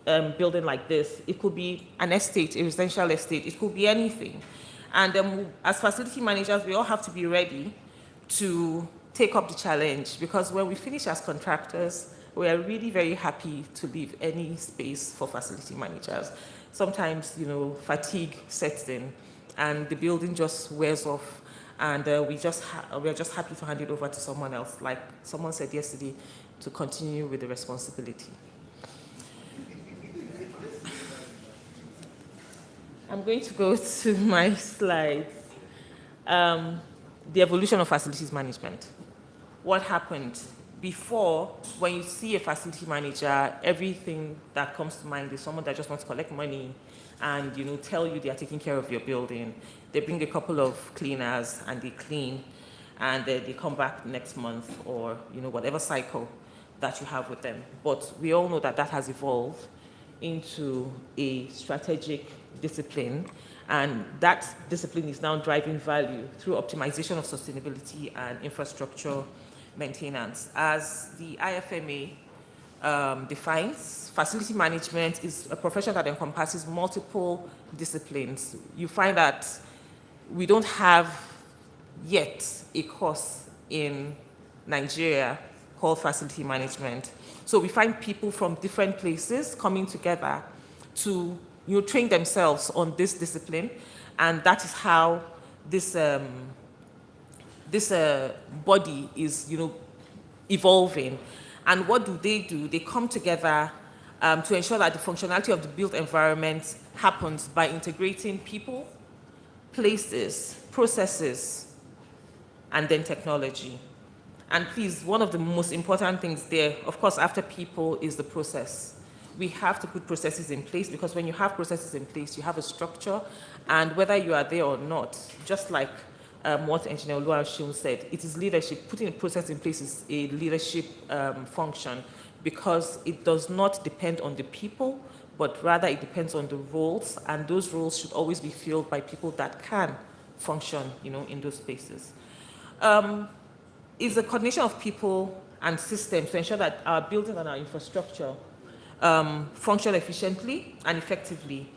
D: building like this. It could be an estate, a residential estate. It could be anything. And as facility managers, we all have to be ready to take up the challenge, because when we finish as contractors, we are really very happy to leave any space for facility managers. Sometimes, you know, fatigue sets in and the building just wears off, and we are just happy to hand it over to someone else, like someone said yesterday, to continue with the responsibility. I'm going to go to my slides. The evolution of facilities management. What happened before? When you see a facility manager, everything that comes to mind is someone that just wants to collect money and, you know, tell you they are taking care of your building. They bring a couple of cleaners and they clean, and they come back next month, or, you know, whatever cycle that you have with them. But we all know that that has evolved into a strategic discipline, and that discipline is now driving value through optimization of sustainability and infrastructure maintenance. As the IFMA defines, facility management is a profession that encompasses multiple disciplines. You find that we don't have yet a course in Nigeria called facility management. So we find people from different places coming together to, you know, train themselves on this discipline, and that is how this body is, you know, evolving. And what do? They come together to ensure that the functionality of the built environment happens by integrating people, places, processes, and then technology. And please, one of the most important things there, of course, after people, is the process. We have to put processes in place, because when you have processes in place, you have a structure, and whether you are there or not, just like what Engineer Oluwaseun said, it is leadership. Putting a process in place is a leadership function, because it does not depend on the people, but rather it depends on the roles, and those roles should always be filled by people that can function, in those spaces. Is a coordination of people and systems to ensure that our buildings and our infrastructure function efficiently and effectively.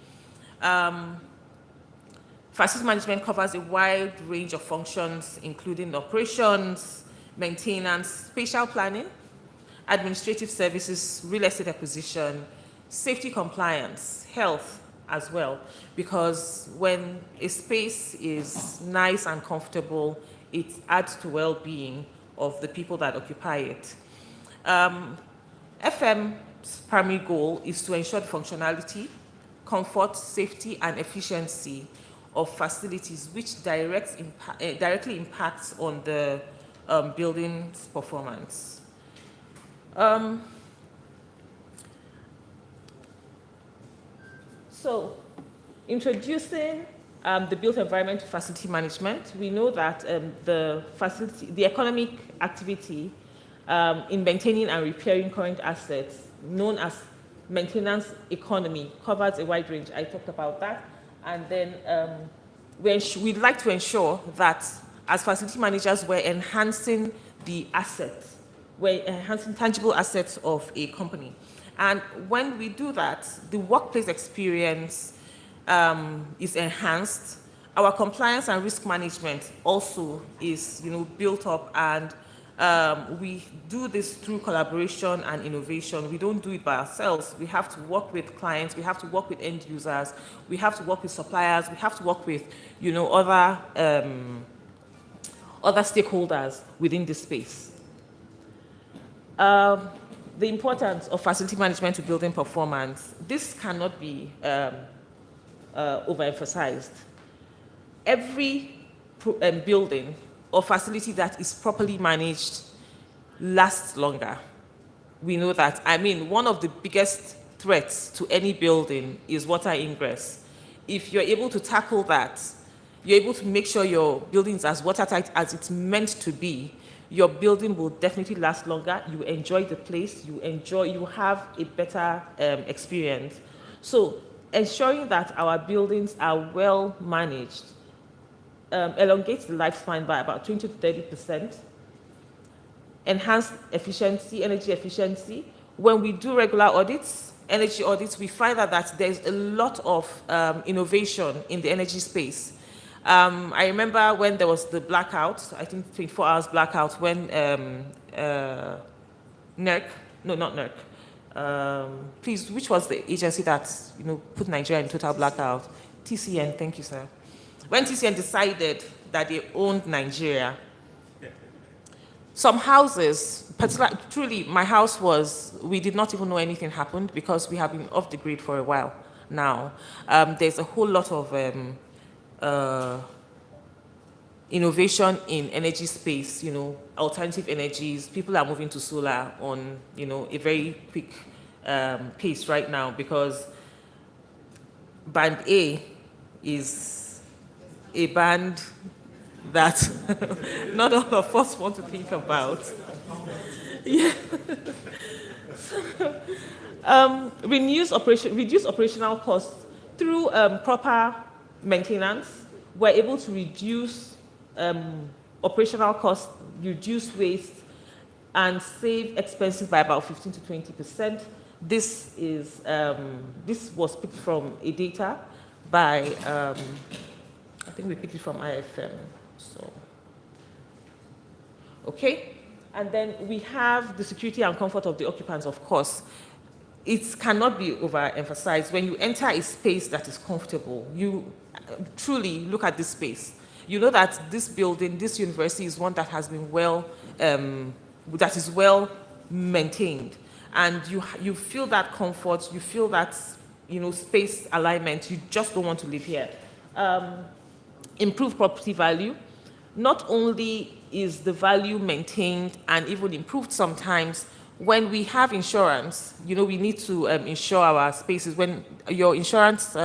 D: Facility management covers a wide range of functions, including operations, maintenance, spatial planning, administrative services, real estate acquisition, safety compliance, health as well, because when a space is nice and comfortable, it adds to well-being of the people that occupy it. FM's primary goal is to ensure the functionality, comfort, safety, and efficiency of facilities, which directly impacts on the building's performance. So, introducing the built environment to facility management, we know that the economic activity in maintaining and repairing current assets, known as maintenance economy, covers a wide range. I talked about that. And then we'd like to ensure that as facility managers, we're enhancing the assets, we're enhancing tangible assets of a company. And when we do that, the workplace experience is enhanced. Our compliance and risk management also is, built up, and we do this through collaboration and innovation. We don't do it by ourselves. We have to work with clients. We have to work with end users. We have to work with suppliers. We have to work with, other stakeholders within this space. The importance of facility management to building performance. This cannot be overemphasized. Every building or facility that is properly managed lasts longer. We know that. One of the biggest threats to any building is water ingress. If you're able to tackle that, you're able to make sure your building is as watertight as it's meant to be, your building will definitely last longer. You enjoy the place, you have a better experience. So ensuring that our buildings are well managed elongates the lifespan by about 20 to 30%, enhance efficiency, energy efficiency. When we do regular audits, energy audits, we find that there's a lot of innovation in the energy space. I remember when there was the blackout, I think 24 hours blackout, when NERC, no, not NERC, please, which was the agency that put Nigeria in total blackout? TCN, thank you, sir. When TCN decided that they owned Nigeria, some houses, particularly, truly, my house we did not even know anything happened because we have been off the grid for a while now. There's a whole lot of innovation in energy space, alternative energies. People are moving to solar on, a very quick pace right now, because band A is a band that not all of us want to think about. Yeah. Reduce operational costs through proper maintenance. We're able to reduce operational costs, reduce waste, and save expenses by about 15 to 20%. This was picked from a data by I think we picked it from IFM. So, okay, and then we have the security and comfort of the occupants. Of course, it cannot be overemphasized. When you enter a space that is comfortable, you truly look at this space. You know that this building, this university, is one that has been that is well maintained, and you feel that comfort. You feel that space alignment. You just don't want to live here. Improve property value. Not only is the value maintained and even improved sometimes, when we have insurance, we need to insure our spaces. When your insurance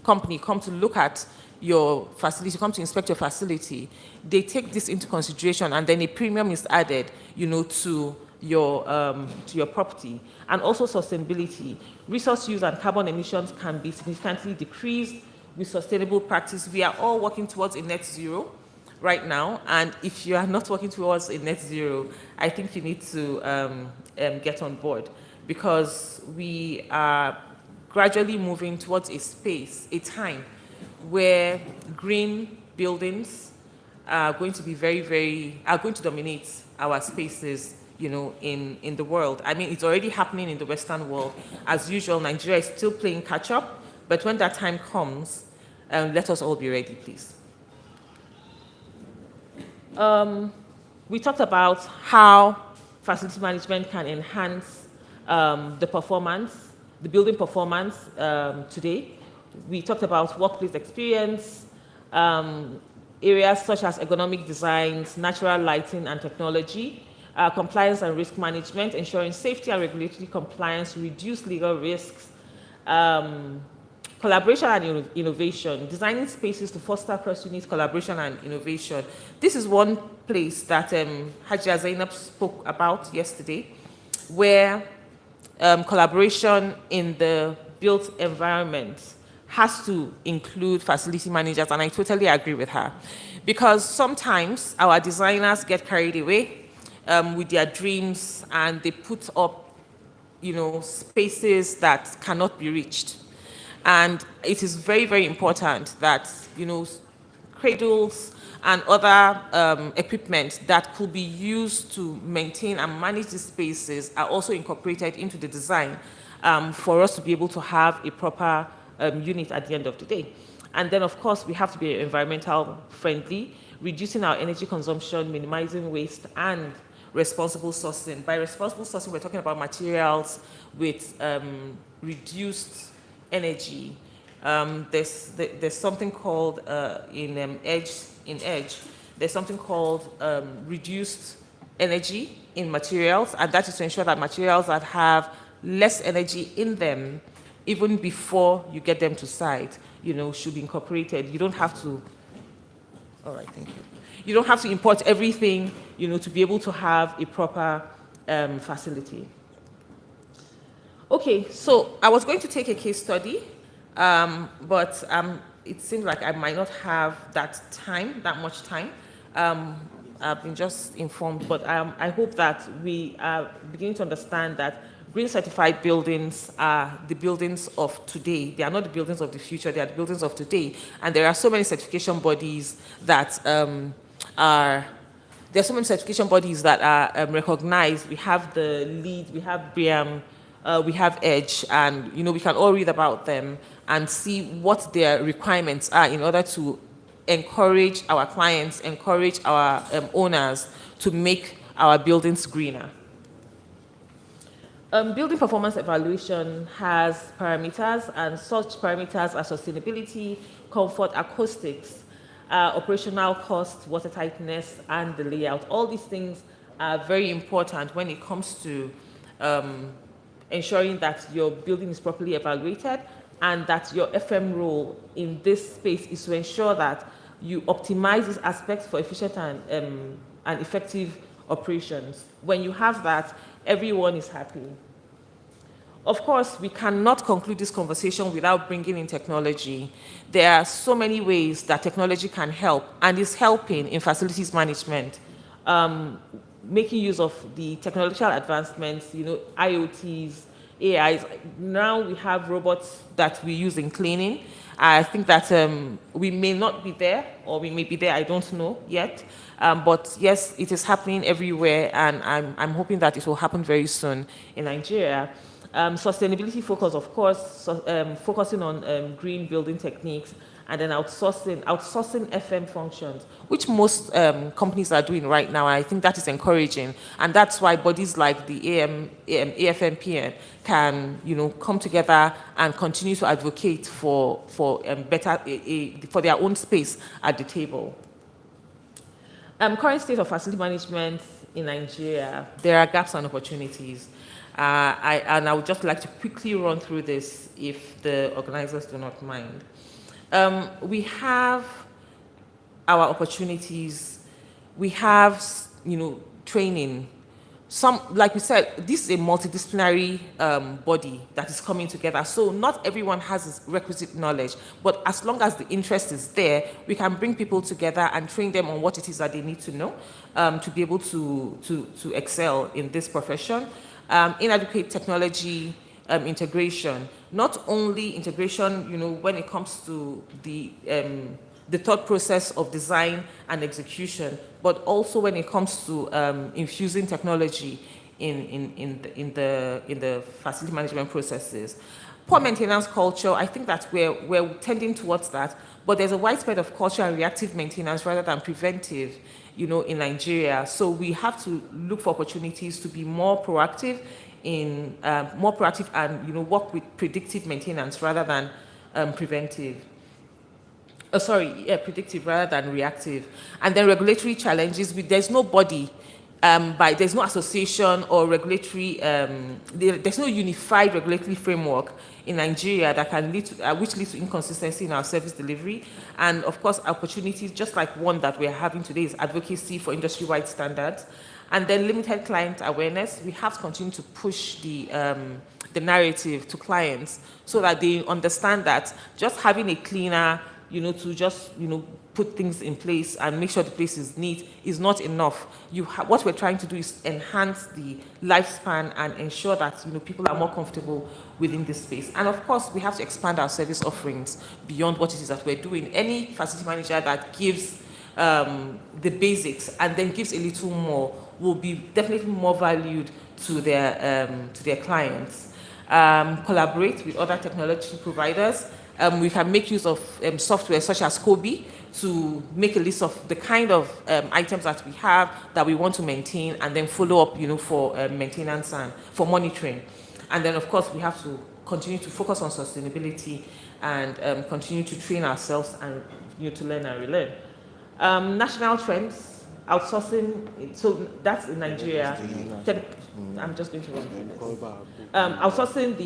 D: company come to look at your facility, come to inspect your facility, they take this into consideration, and then a premium is added, to your property. And also sustainability. Resource use and carbon emissions can be significantly decreased with sustainable practice. We are all working towards a net zero right now, and if you are not working towards a net zero, I think you need to get on board, because we are gradually moving towards a space, a time where green buildings are going to be are going to dominate our spaces, in the world. I mean, it's already happening in the Western world. As usual, Nigeria is still playing catch up, but when that time comes, let us all be ready, please. We talked about how facility management can enhance the building performance today. We talked about workplace experience, areas such as ergonomic designs, natural lighting and technology, compliance and risk management, ensuring safety and regulatory compliance, reduce legal risks, collaboration and innovation, designing spaces to foster cross-unit collaboration and innovation. This is one place that Hajia Zainab spoke about yesterday, where collaboration in the built environment has to include facility managers, and I totally agree with her. Because sometimes our designers get carried away with their dreams, and they put up, spaces that cannot be reached. And it is very, very important that, cradles and other equipment that could be used to maintain and manage these spaces are also incorporated into the design for us to be able to have a proper unit at the end of the day. And then, of course, we have to be environmental friendly, reducing our energy consumption, minimizing waste, and responsible sourcing. By responsible sourcing, we're talking about materials with reduced energy. There's something called in Edge, there's something called reduced energy in materials, and that is to ensure that materials that have less energy in them, even before you get them to site, should be incorporated. You don't have to. All right, thank you. You don't have to import everything, to be able to have a proper facility. Okay, so I was going to take a case study, but it seems like I might not have that much time. I've been just informed, but I hope that we are beginning to understand that green certified buildings are the buildings of today. They are not the buildings of the future, they are the buildings of today. And there are so many certification bodies that are recognized. We have the LEED, we have BREEAM, we have Edge, and we can all read about them and see what their requirements are in order to encourage our clients, encourage our owners to make our buildings greener. Building performance evaluation has parameters, and such parameters are sustainability, comfort, acoustics, operational cost, water tightness, and the layout. All these things are very important when it comes to ensuring that your building is properly evaluated, and that your FM role in this space is to ensure that you optimize these aspects for efficient and effective operations. When you have that, everyone is happy. Of course, we cannot conclude this conversation without bringing in technology. There are so many ways that technology can help, and is helping in facilities management. Making use of the technological advancements, IoTs, AIs. Now we have robots that we use in cleaning. I think that we may not be there, or we may be there, I don't know yet. But yes, it is happening everywhere, and I'm hoping that it will happen very soon in Nigeria. Sustainability focus, of course, focusing on green building techniques, and then outsourcing FM functions, which most companies are doing right now. And I think that is encouraging, and that's why bodies like the AFMPN can, come together and continue to advocate for better for their own space at the table. Current state of facility management in Nigeria, there are gaps and opportunities. I would just like to quickly run through this if the organizers do not mind. We have our opportunities. We have, training. like we said, this is a multidisciplinary body that is coming together. So not everyone has this requisite knowledge, but as long as the interest is there, we can bring people together and train them on what it is that they need to know to be able to excel in this profession. Inadequate technology integration, not only integration, when it comes to the thought process of design and execution, but also when it comes to infusing technology in the facility management processes. Poor maintenance culture, I think that we're tending towards that, but there's a widespread of culture and reactive maintenance rather than preventive, in Nigeria. So we have to look for opportunities to be more proactive and work with predictive maintenance rather than preventive. Predictive rather than reactive. And then regulatory challenges, there's no body, there's no association or regulatory, there's no unified regulatory framework in Nigeria that can lead to, which leads to inconsistency in our service delivery. And of course, opportunities, just like one that we're having today, is advocacy for industry-wide standards. And then limited client awareness. We have to continue to push the narrative to clients so that they understand that just having a cleaner, to just, put things in place and make sure the place is neat is not enough. What we're trying to do is enhance the lifespan and ensure that, people are more comfortable within this space. And of course, we have to expand our service offerings beyond what it is that we're doing. Any facility manager that gives the basics and then gives a little more will be definitely more valued to their clients. Collaborate with other technology providers. We can make use of software such as Kobe to make a list of the kind of items that we have that we want to maintain and then follow up, for maintenance and for monitoring. And then, of course, we have to continue to focus on sustainability and continue to train ourselves and to learn and relearn. National trends, outsourcing, so that's in Nigeria. I'm just going to run through this. Outsourcing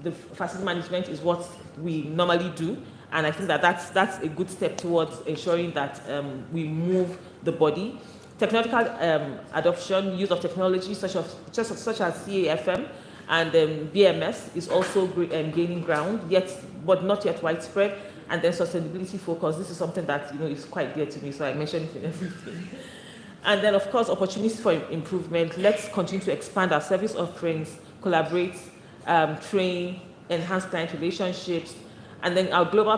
D: the facility management is what we normally do, and I think that that's a good step towards ensuring that we move the body. Technological adoption, use of technology such as CAFM and BMS is also gaining ground, but not yet widespread. And then sustainability focus, this is something that is quite dear to me, so I mentioned it in everything. And then, of course, opportunities for improvement. Let's continue to expand our service offerings, collaborate, train, enhance client relationships, and then our global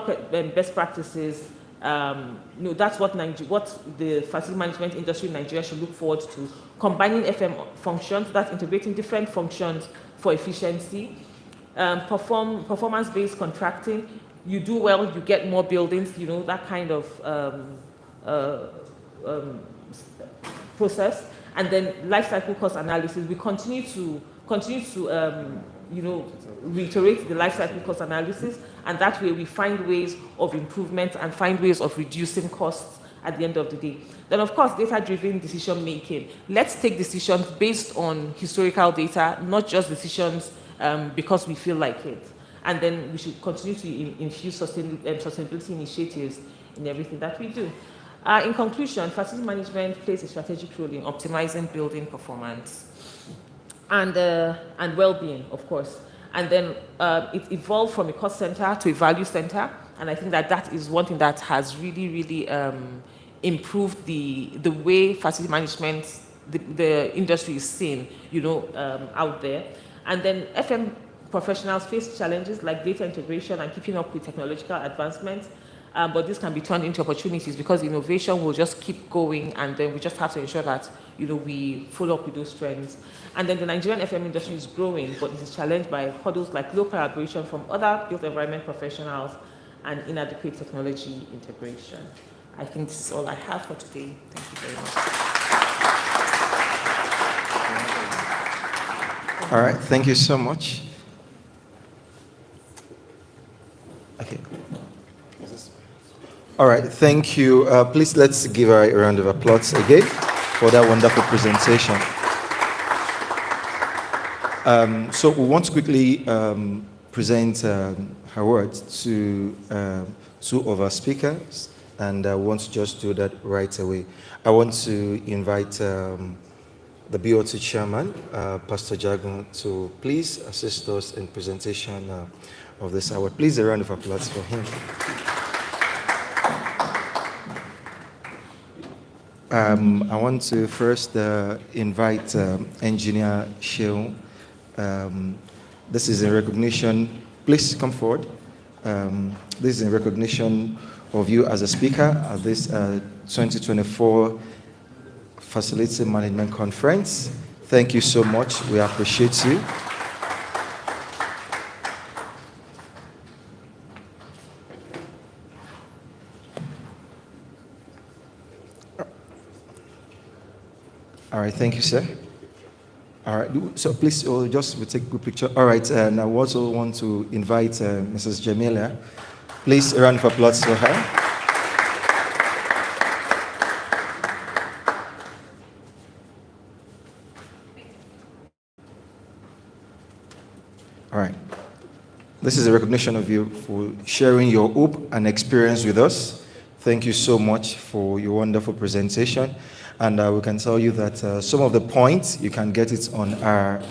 D: best practices. That's what the facility management industry in Nigeria should look forward to. Combining FM functions, that's integrating different functions for efficiency. Performance-based contracting. You do well, you get more buildings, that kind of process. And then life cycle cost analysis. We continue to reiterate the life cycle cost analysis, and that way we find ways of improvement and find ways of reducing costs at the end of the day. Then, of course, data-driven decision making. Let's take decisions based on historical data, not just decisions because we feel like it. And then we should continue to infuse sustainability initiatives in everything that we do. In conclusion, facility management plays a strategic role in optimizing building performance and well-being, of course. And then it evolved from a cost center to a value center, and I think that is one thing that has really, really improved the way facility management, the industry is seen, out there. And then FM professionals face challenges like data integration and keeping up with technological advancements, but this can be turned into opportunities because innovation will just keep going, and then we just have to ensure that we follow up with those trends. And then the Nigerian FM industry is growing, but it is challenged by hurdles like low collaboration from other built environment professionals and inadequate technology integration. I think this is all I have for today. Thank you very much.
A: All right, thank you so much. Okay. All right, thank you. Please let's give her a round of applause again for that wonderful presentation. So we want to quickly present her words to two of our speakers, and I want to just do that right away. I want to invite the BOT chairman, Pastor Jagun, to please assist us in presentation of this award. Please, a round of applause for him. I want to first invite Engineer Sheung. This is in recognition, please come forward. This is in recognition of you as a speaker at this 2024 Facility Management Conference. Thank you so much. We appreciate you. All right, thank you, sir. All right, so please, we'll take a good picture. All right, and I also want to invite Mrs. Jamila. Please, a round of applause for her. All right. This is a recognition of you for sharing your hope and experience with us. Thank you so much for your wonderful presentation. And we can tell you that some of the points, you can get it on our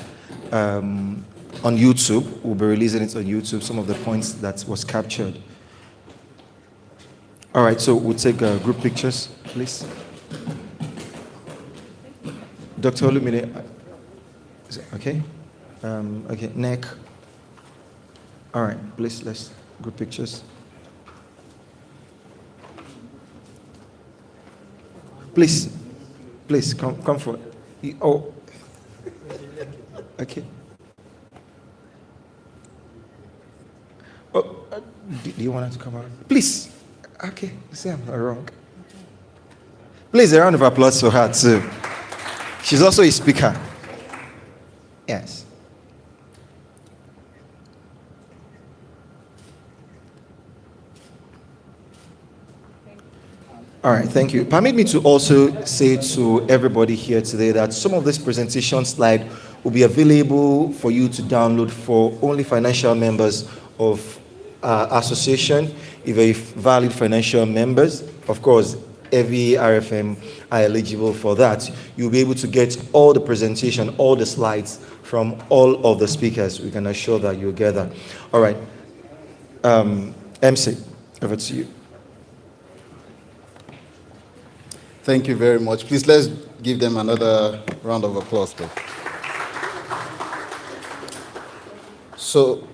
A: on YouTube. We'll be releasing it on YouTube, some of the points that was captured. All right, so we'll take group pictures, please. Dr. Olumide, is it okay? Okay, neck. All right, please, let's group pictures. Please, come forward. Oh, okay. Oh, do you want her to come out? Please. Okay, see, I'm not wrong. Please, a round of applause for her too. She's also a speaker. Yes. All right, thank you. Permit me to also say to everybody here today that some of this presentation slide will be available for you to download for only financial members of our association. If you're valid financial members, of course, every RFM are eligible for that. You'll be able to get all the presentation, all the slides from all of the speakers. We can assure that you'll get that. All right. MC, over to you.
B: Thank you very much. Please, let's give them another round of applause, please. So,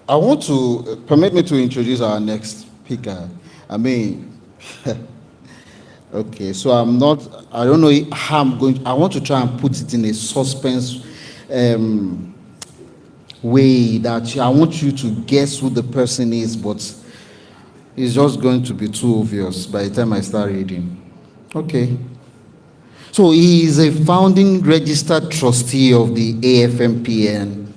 B: I want to, permit me to introduce our next speaker. I mean, okay, so I don't know how I'm going, I want to try and put it in a suspense way that I want you to guess who the person is, but it's just going to be too obvious by the time I start reading. Okay. So he is a founding registered trustee of the AFMPN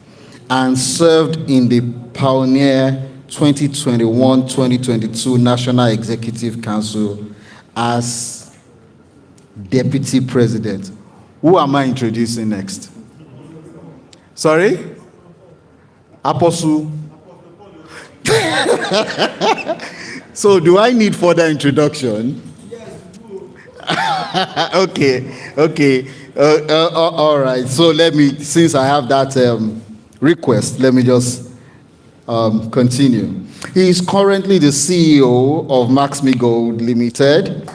B: and served in the Pioneer 2021-2022 National Executive Council as Deputy President. Who am I introducing next? Sorry? Apostle. So do I need further introduction? Yes. Okay. All right. So let me, since I have that request, let me just continue. He is currently the CEO of Max Me Gold Limited,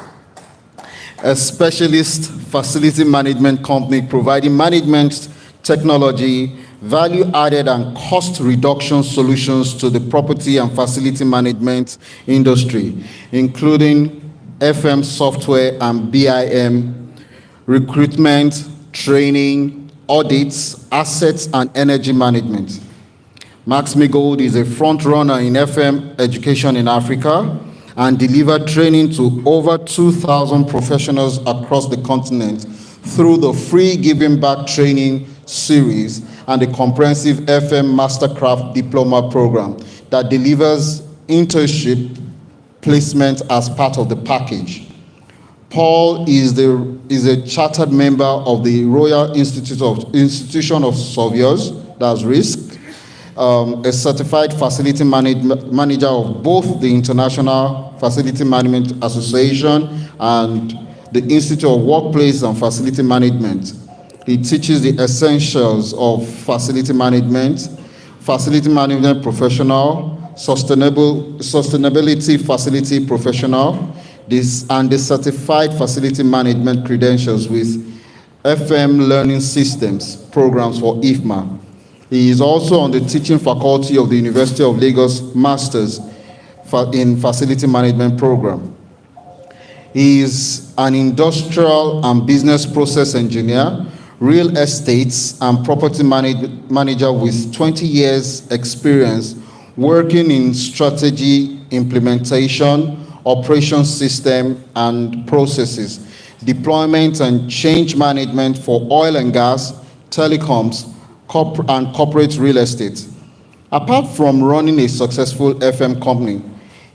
B: a specialist facility management company providing management technology, value-added and cost reduction solutions to the property and facility management industry, including FM software and BIM, recruitment, training, audits, assets, and energy management. Max Me Gold is a front-runner in FM education in Africa and delivered training to over 2,000 professionals across the continent through the free Giving Back training series and the comprehensive FM Mastercraft Diploma program that delivers internship placement as part of the package. Paul is a chartered member of the Royal Institution of Surveyors, that's RISC, a certified facility manager of both the International Facility Management Association and the Institute of Workplace and Facility Management. He teaches the essentials of facility management professional, sustainability facility professional, and the certified facility management credentials with FM Learning Systems programs for IFMA. He is also on the teaching faculty of the University of Lagos Masters in Facility Management program. He is an industrial and business process engineer, real estates and property manager with 20 years experience working in strategy, implementation, operation system and processes, deployment and change management for oil and gas, telecoms, and corporate real estate. Apart from running a successful FM company,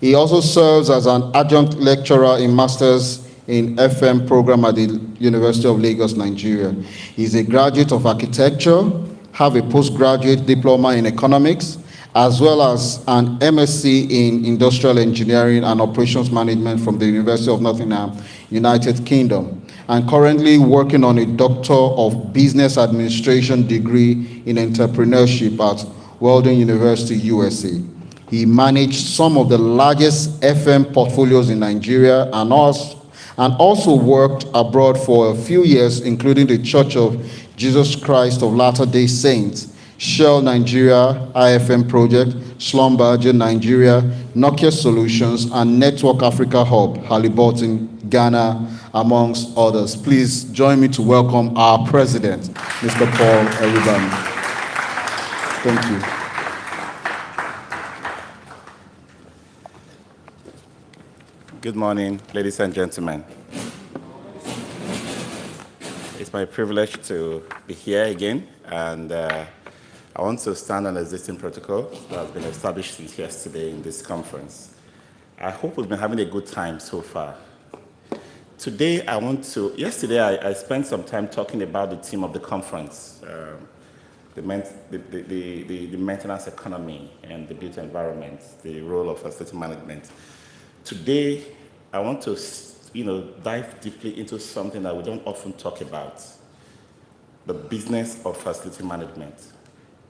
B: he also serves as an adjunct lecturer in Masters in FM program at the University of Lagos, Nigeria. He's a graduate of architecture, have a postgraduate diploma in economics, as well as an MSc in industrial engineering and operations management from the University of Nottingham, United Kingdom, and currently working on a Doctor of Business Administration degree in entrepreneurship at Weldon University, USA. He managed some of the largest FM portfolios in Nigeria and also worked abroad for a few years, including the Church of Jesus Christ of Latter-day Saints, Shell Nigeria, IFM Project, Schlumberger Nigeria, Nokia Solutions, and Network Africa Hub, Halliburton, Ghana, amongst others. Please join me to welcome our president, Mr. Paul Eribami. Thank you.
E: Good morning, ladies and gentlemen. It's my privilege to be here again, and I want to stand on the existing protocol that has been established since yesterday in this conference. I hope we've been having a good time so far. Today, yesterday I spent some time talking about the theme of the conference, the maintenance economy and the built environment, the role of facility management. Today, I want to, dive deeply into something that we don't often talk about, the business of facility management,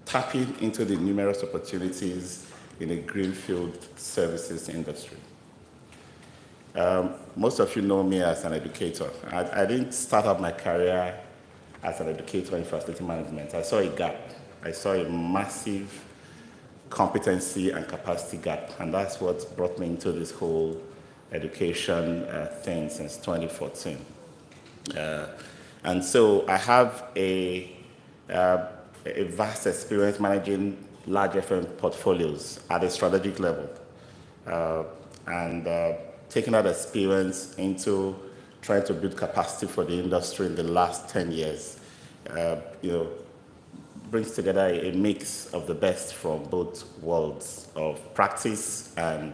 E: tapping into the numerous opportunities in a greenfield services industry. Most of you know me as an educator. I didn't start out my career as an educator in facility management. I saw a gap. I saw a massive competency and capacity gap, and that's what brought me into this whole education thing since 2014. And so I have a vast experience managing large FM portfolios at a strategic level, and taking that experience into trying to build capacity for the industry in the last 10 years. Brings together a mix of the best from both worlds of practice and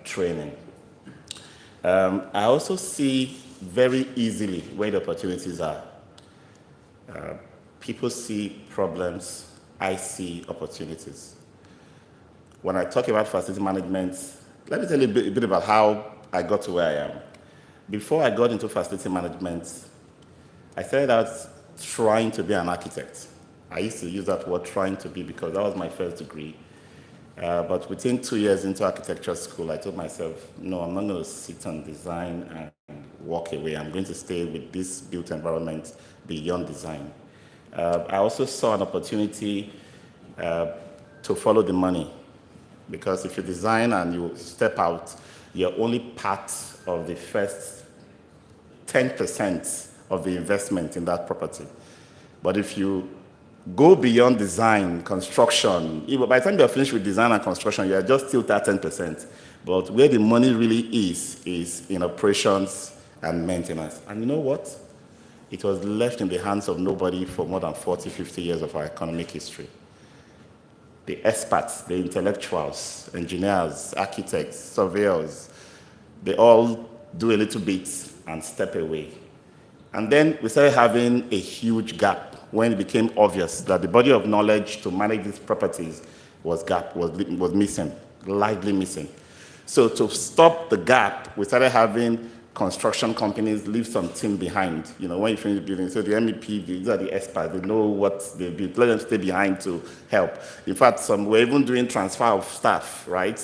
E: training. I also see very easily where the opportunities are. People see problems, I see opportunities. When I talk about facility management, let me tell you a bit about how I got to where I am. Before I got into facility management, I started out trying to be an architect. I used to use that word trying to be because that was my first degree. But within 2 years into architecture school, I told myself, no, I'm not going to sit and design and walk away. I'm going to stay with this built environment beyond design. I also saw an opportunity to follow the money, because if you design and you step out, you're only part of the first 10% of the investment in that property. But if you go beyond design, construction, even by the time you're finished with design and construction, you're just still that 10%. But where the money really is in operations and maintenance. And you know what? It was left in the hands of nobody for more than 40, 50 years of our economic history. The experts, the intellectuals, engineers, architects, surveyors, they all do a little bit and step away. And then we started having a huge gap when it became obvious that the body of knowledge to manage these properties was missing, lightly missing. So to stop the gap, we started having construction companies leave some team behind. You know, when you finish building, so the MEP, these are the experts, they know what they do. Let them stay behind to help. In fact, some were even doing transfer of staff, right?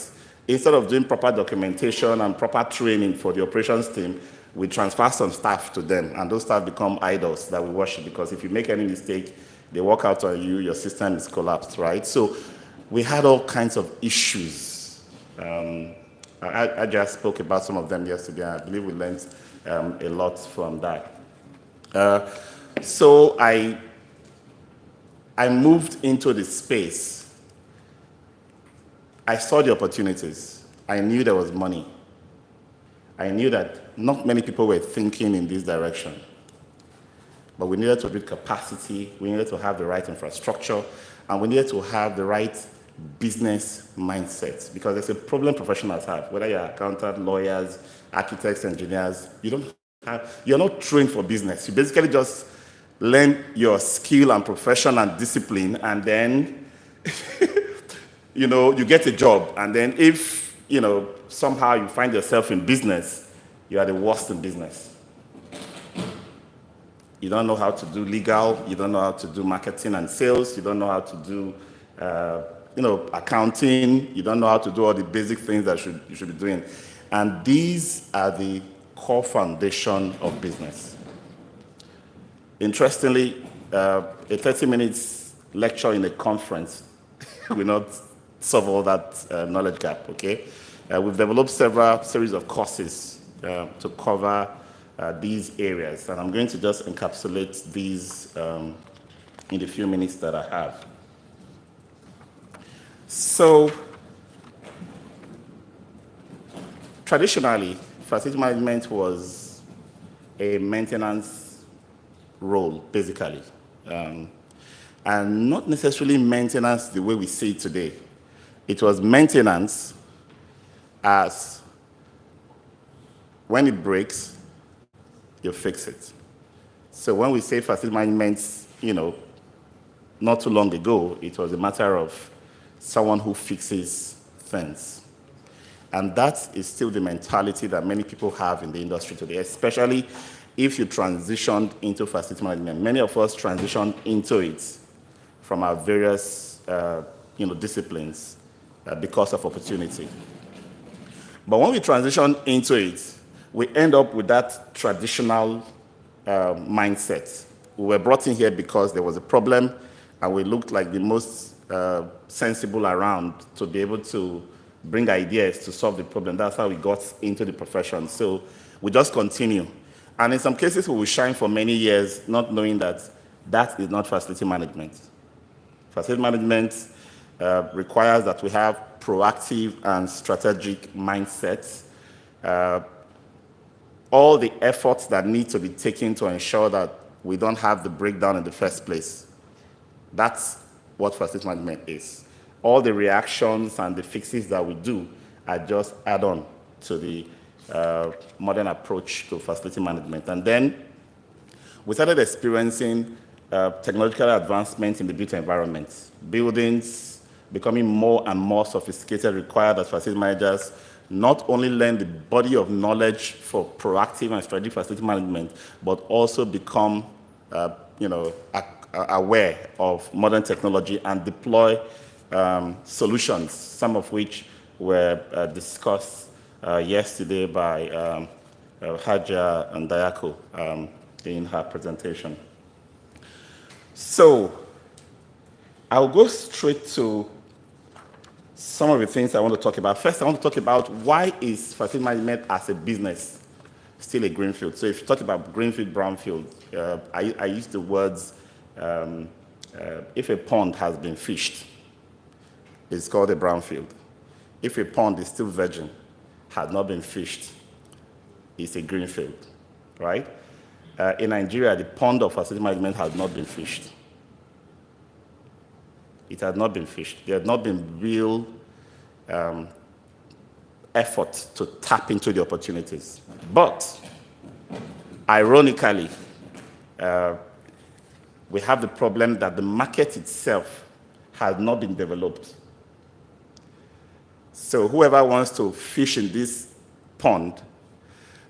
E: Instead of doing proper documentation and proper training for the operations team, we transfer some staff to them, and those staff become idols that we worship, because if you make any mistake, they walk out on you, your system is collapsed, right? So we had all kinds of issues. I just spoke about some of them yesterday, and I believe we learned a lot from that. So I moved into the space. I saw the opportunities. I knew there was money. I knew that not many people were thinking in this direction. But we needed to build capacity, we needed to have the right infrastructure, and we needed to have the right business mindset, because there's a problem professionals have, whether you're accountants, lawyers, architects, engineers, you're not trained for business. You basically just learn your skill and profession and discipline, and then you get a job, and then if somehow you find yourself in business, you are the worst in business. You don't know how to do legal, you don't know how to do marketing and sales, you don't know how to do accounting, you don't know how to do all the basic things that you should be doing. And these are the core foundation of business. Interestingly, a 30 minutes lecture in a conference will not solve all that knowledge gap, okay? We've developed several series of courses to cover these areas, and I'm going to just encapsulate these in the few minutes that I have. So, traditionally, facility management was a maintenance role, basically, and not necessarily maintenance the way we see it today. It was maintenance as when it breaks, you fix it. So when we say facility management, not too long ago, it was a matter of someone who fixes things. And that is still the mentality that many people have in the industry today, especially if you transitioned into facility management. Many of us transitioned into it from our various disciplines because of opportunity. But when we transition into it, we end up with that traditional mindset. We were brought in here because there was a problem, and we looked like the most sensible around to be able to bring ideas to solve the problem. That's how we got into the profession. So we just continue. And in some cases, we will shine for many years, not knowing that that is not facility management. Facility management requires that we have proactive and strategic mindsets. All the efforts that need to be taken to ensure that we don't have the breakdown in the first place. That's what facility management is. All the reactions and the fixes that we do are just add-on to the modern approach to facility management. And then we started experiencing technological advancements in the built environment. Buildings becoming more and more sophisticated require that facility managers not only learn the body of knowledge for proactive and strategic facility management, but also become aware of modern technology and deploy solutions, some of which were discussed yesterday by Haja and Dayako in her presentation. So I'll go straight to some of the things I want to talk about. First, I want to talk about why is facility management as a business still a greenfield. So if you talk about greenfield, brownfield, I use the words, if a pond has been fished, it's called a brownfield. If a pond is still virgin, has not been fished, it's a greenfield, right? In Nigeria, the pond of facility management has not been fished. It has not been fished. There has not been real effort to tap into the opportunities. But, ironically, we have the problem that the market itself has not been developed. So whoever wants to fish in this pond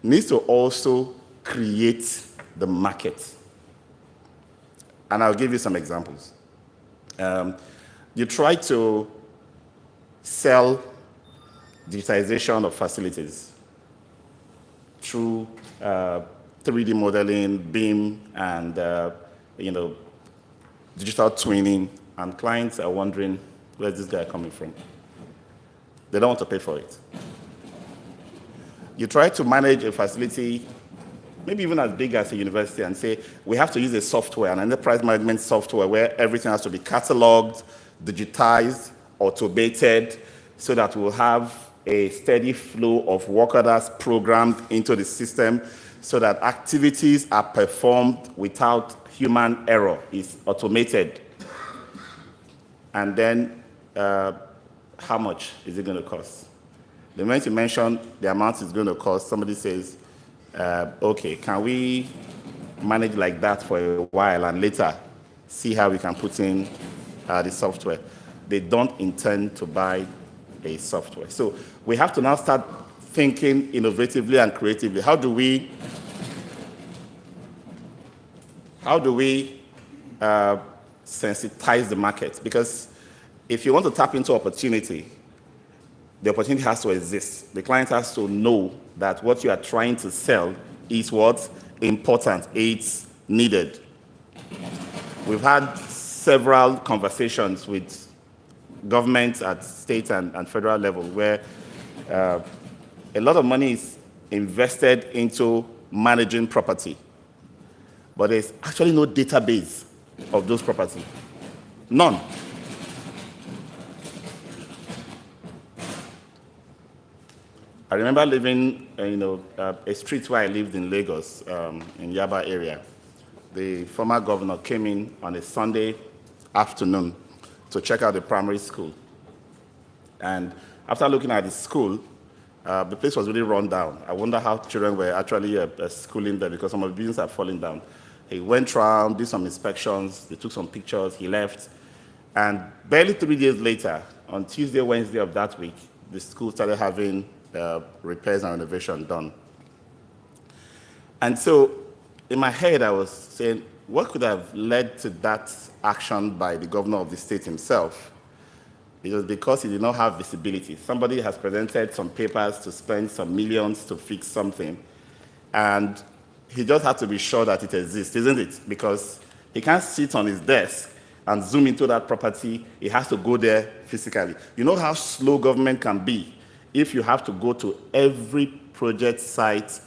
E: needs to also create the market. And I'll give you some examples. You try to sell digitization of facilities through 3D modeling, BIM, and digital twinning, and clients are wondering, where's this guy coming from? They don't want to pay for it. You try to manage a facility, maybe even as big as a university, and say, we have to use a software, an enterprise management software, where everything has to be cataloged, digitized, automated, so that we'll have a steady flow of work orders programmed into the system, so that activities are performed without human error. It's automated. And then, how much is it going to cost? The moment you mention the amount it's going to cost, somebody says, okay, can we manage like that for a while and later see how we can put in the software? They don't intend to buy a software. So we have to now start thinking innovatively and creatively. How do we sensitize the market? Because if you want to tap into opportunity, the opportunity has to exist. The client has to know that what you are trying to sell is what's important, it's needed. We've had several conversations with governments at state and federal level where a lot of money is invested into managing property, but there's actually no database of those property. None. I remember living, a street where I lived in Lagos, in Yaba area. The former governor came in on a Sunday afternoon to check out the primary school. And after looking at the school, the place was really run down. I wonder how children were actually schooling there, because some of the buildings are falling down. He went around, did some inspections, they took some pictures, he left. And barely 3 days later, on Tuesday, Wednesday of that week, the school started having repairs and renovation done. And so in my head, I was saying, what could have led to that action by the governor of the state himself? It was because he did not have visibility. Somebody has presented some papers to spend some millions to fix something, and he just had to be sure that it exists, isn't it? Because he can't sit on his desk and zoom into that property. He has to go there physically. You know how slow government can be if you have to go to every project site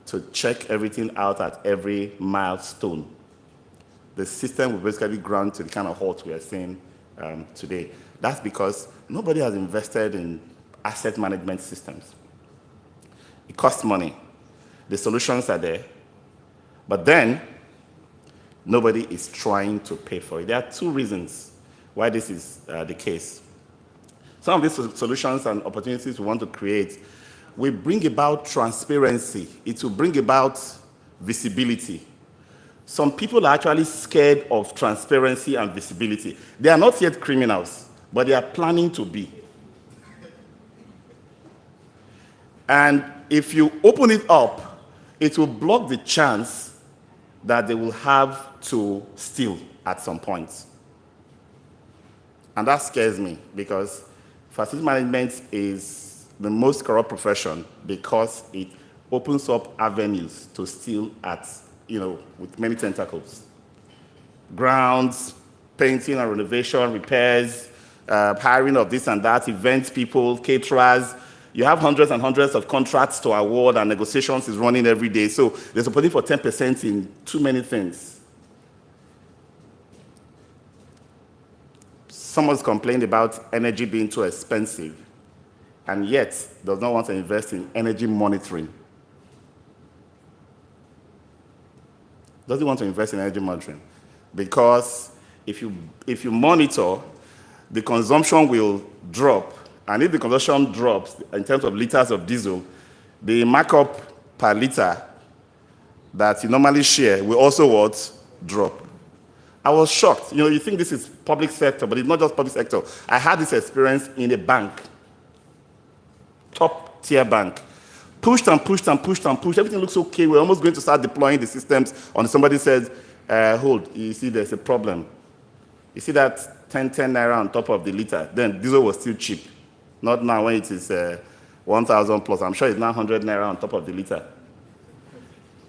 E: to check everything out at every milestone. The system will basically ground to the kind of halt we are seeing today. That's because nobody has invested in asset management systems. It costs money. The solutions are there. But then, nobody is trying to pay for it. There are two reasons why this is the case. Some of these solutions and opportunities we want to create will bring about transparency. It will bring about visibility. Some people are actually scared of transparency and visibility. They are not yet criminals, but they are planning to be. And if you open it up, it will block the chance that they will have to steal at some point. And that scares me, because facility management is the most corrupt profession because it opens up avenues to steal at, with many tentacles. Grounds, painting and renovation, repairs, hiring of this and that, event people, caterers. You have hundreds and hundreds of contracts to award, and negotiations is running every day. So there's a potential for 10% in too many things. Someone's complained about energy being too expensive, and yet does not want to invest in energy monitoring. Doesn't want to invest in energy monitoring because if you monitor, the consumption will drop. And if the consumption drops in terms of liters of diesel, the markup per liter that you normally share will also drop. I was shocked. You think this is public sector, but it's not just public sector. I had this experience in a bank, top tier bank. Pushed and pushed and pushed and pushed. Everything looks okay. We're almost going to start deploying the systems. And somebody says, hold, you see there's a problem. You see that 10 naira on top of the liter. Then diesel was still cheap. Not now when it is 1,000 plus. I'm sure it's now 100 naira on top of the liter.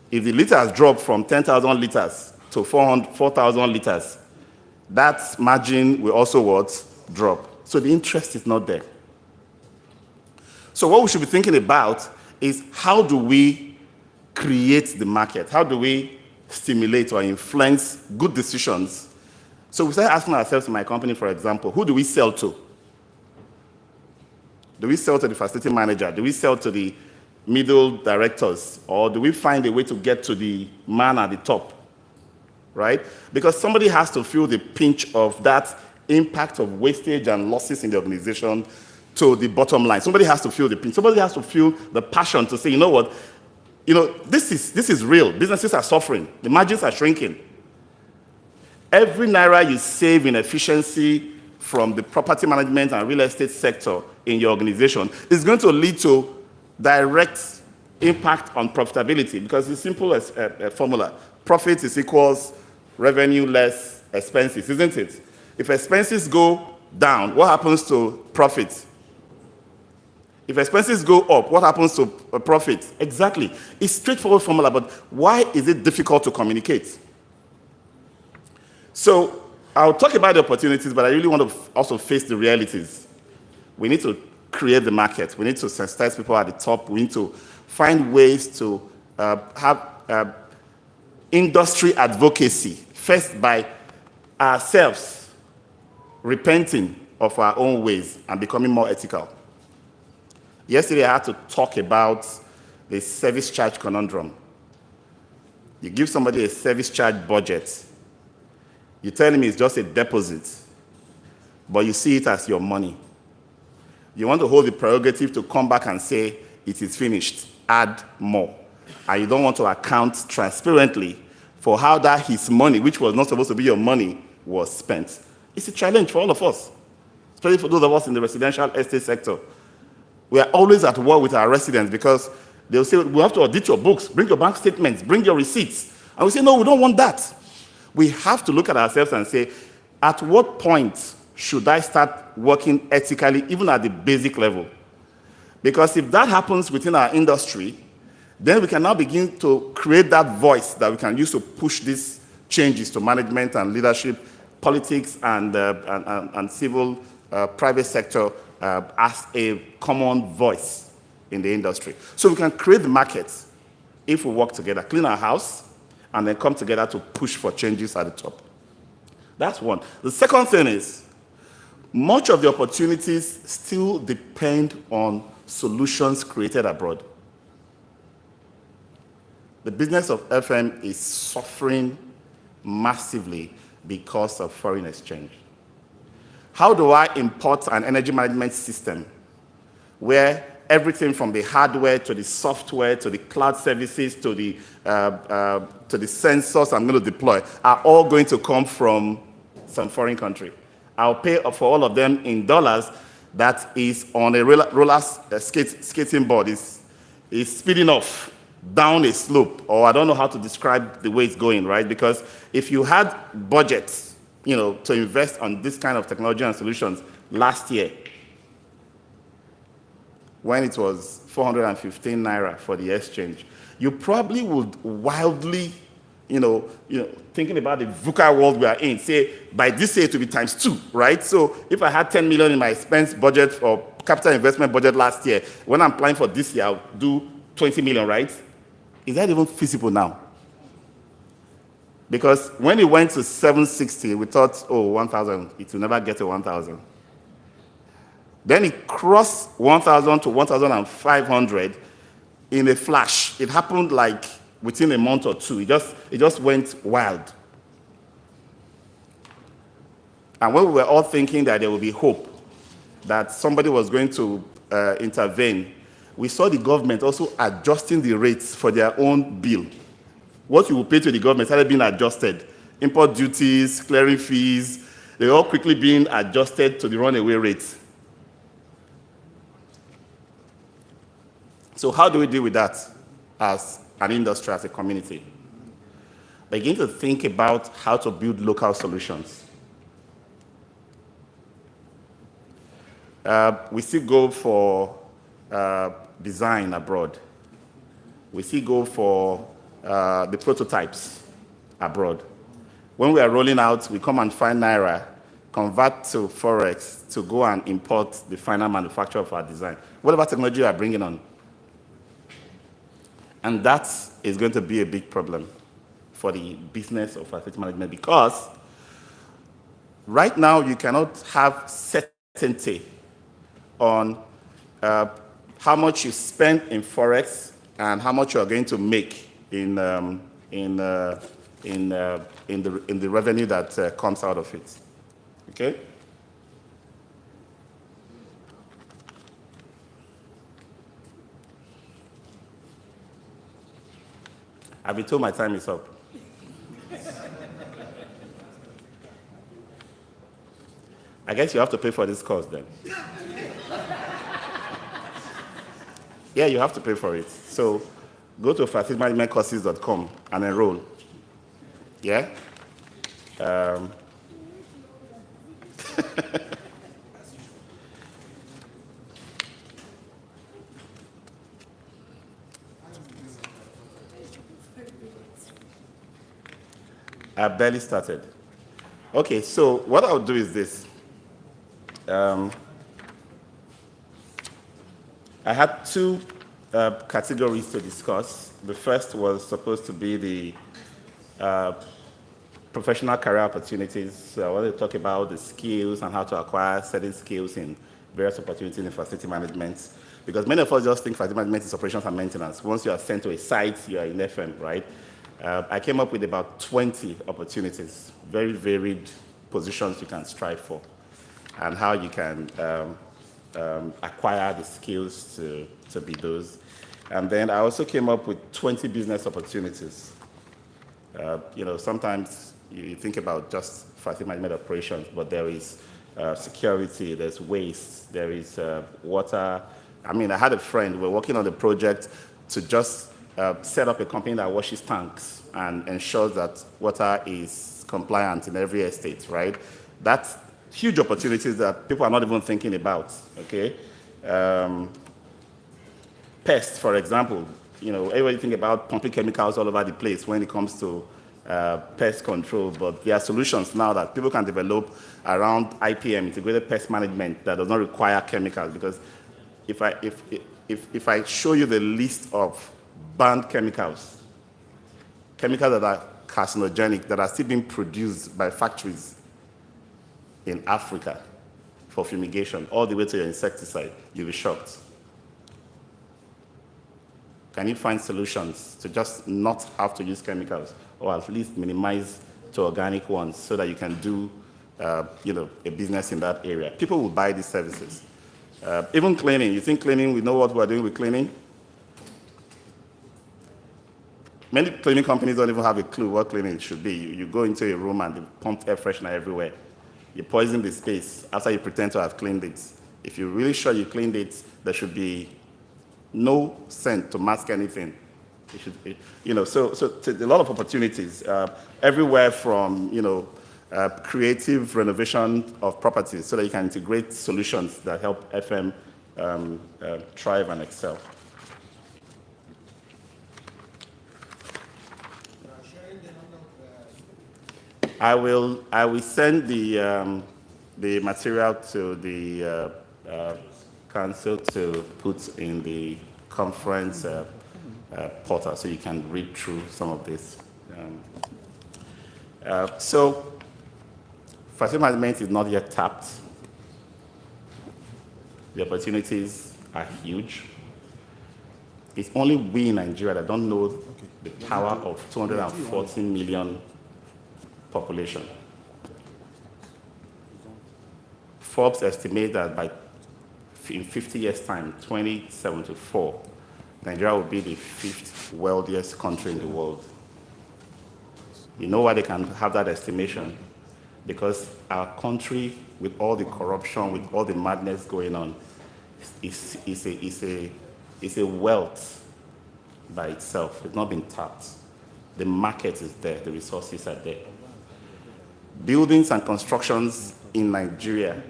E: If the liter has dropped from 10,000 liters to 4,000 liters, that margin will also what? Drop. So the interest is not there. So what we should be thinking about is how do we create the market? How do we stimulate or influence good decisions? So we start asking ourselves in my company, for example, who do we sell to? Do we sell to the facility manager? Do we sell to the middle directors? Or do we find a way to get to the man at the top? Right? Because somebody has to feel the pinch of that impact of wastage and losses in the organization to the bottom line. Somebody has to feel the pinch. Somebody has to feel the passion to say, you know what? This is real. Businesses are suffering. The margins are shrinking. Every naira you save in efficiency from the property management and real estate sector in your organization is going to lead to direct impact on profitability, because it's simple as a formula. Profit is equals revenue less expenses, isn't it? If expenses go down, what happens to profit? If expenses go up, what happens to profit? Exactly. It's straightforward formula, but why is it difficult to communicate? So I'll talk about the opportunities, but I really want to also face the realities. We need to create the market. We need to sensitize people at the top. We need to find ways to have industry advocacy, first by ourselves repenting of our own ways and becoming more ethical. Yesterday, I had to talk about the service charge conundrum. You give somebody a service charge budget. You tell him it's just a deposit, but you see it as your money. You want to hold the prerogative to come back and say, it is finished, add more. And you don't want to account transparently for how that his money, which was not supposed to be your money, was spent. It's a challenge for all of us, especially for those of us in the residential estate sector. We are always at war with our residents because they'll say, we have to audit your books, bring your bank statements, bring your receipts. And we say, no, we don't want that. We have to look at ourselves and say, at what point should I start working ethically, even at the basic level? Because if that happens within our industry, then we can now begin to create that voice that we can use to push these changes to management and leadership, politics and civil private sector as a common voice in the industry. So we can create the markets if we work together, clean our house, and then come together to push for changes at the top. That's one. The second thing is, much of the opportunities still depend on solutions created abroad. The business of FM is suffering massively because of foreign exchange. How do I import an energy management system where everything from the hardware to the software to the cloud services to the sensors I'm going to deploy are all going to come from some foreign country? I'll pay for all of them in dollars. That is on a roller skating board. Is speeding off down a slope, or I don't know how to describe the way it's going, right? Because if you had budgets, to invest on this kind of technology and solutions last year, when it was 415 naira for the exchange, you probably would wildly, thinking about the VUCA world we are in, say, by this year it will be times 2, right? So if I had 10 million in my expense budget or capital investment budget last year, when I'm applying for this year, I'll do 20 million, right? Is that even feasible now? Because when it went to 760, we thought, 1,000, it will never get to 1,000. Then it crossed 1,000 to 1,500 in a flash. It happened like within a month or two. It just went wild. And when we were all thinking that there would be hope, that somebody was going to intervene, we saw the government also adjusting the rates for their own bill. What you will pay to the government started being adjusted. Import duties, clearing fees, they were all quickly being adjusted to the runaway rates. So how do we deal with that as an industry, as a community? Begin to think about how to build local solutions. We still go for design abroad. We still go for the prototypes abroad. When we are rolling out, we come and find Naira, convert to Forex to go and import the final manufacture of our design. Whatever technology you are bringing on. And that is going to be a big problem for the business of facility management, because right now you cannot have certainty on how much you spend in Forex and how much you are going to make in the revenue that comes out of it. Okay? I've been told my time is up. I guess you have to pay for this course then. Yeah, you have to pay for it. So go to facilitimanagementcourses.com and enroll. Yeah? I barely started. Okay, so what I'll do is this. I had two categories to discuss. The first was supposed to be the professional career opportunities. So I wanted to talk about the skills and how to acquire certain skills in various opportunities in facility management. Because many of us just think facility management is operations and maintenance. Once you are sent to a site, you are in FM, right? I came up with about 20 opportunities, very varied positions you can strive for, and how you can acquire the skills to be those. And then I also came up with 20 business opportunities. Sometimes you think about just facility management operations, but there is security, there's waste, there is water. I mean, I had a friend, we're working on a project to just set up a company that washes tanks and ensures that water is compliant in every estate, right? That's huge opportunities that people are not even thinking about, okay? Pests, for example, everybody think about pumping chemicals all over the place when it comes to pest control, but there are solutions now that people can develop around IPM, integrated pest management, that does not require chemicals. Because if I show you the list of banned chemicals that are carcinogenic, that are still being produced by factories in Africa for fumigation, all the way to your insecticide, you'll be shocked. Can you find solutions to just not have to use chemicals, or at least minimize to organic ones, so that you can do a business in that area? People will buy these services. Even cleaning. You think cleaning, we know what we're doing with cleaning? Many cleaning companies don't even have a clue what cleaning should be. You go into a room and they pump air freshener everywhere. You poison the space after you pretend to have cleaned it. If you're really sure you cleaned it, there should be no scent to mask anything. It should, so a lot of opportunities everywhere from, creative renovation of properties, so that you can integrate solutions that help FM thrive and excel. I will send the material to the council to put in the conference portal, so you can read through some of this. So facility management is not yet tapped. The opportunities are huge. It's only we in Nigeria that don't know the power of 240 million population. Forbes estimates that in 50 years' time, 2074, Nigeria will be the 5th wealthiest country in the world. You know why they can have that estimation? Because our country, with all the corruption, with all the madness going on, is It's a wealth by itself. It's not been tapped. The market is there. The resources are there. Buildings and constructions in Nigeria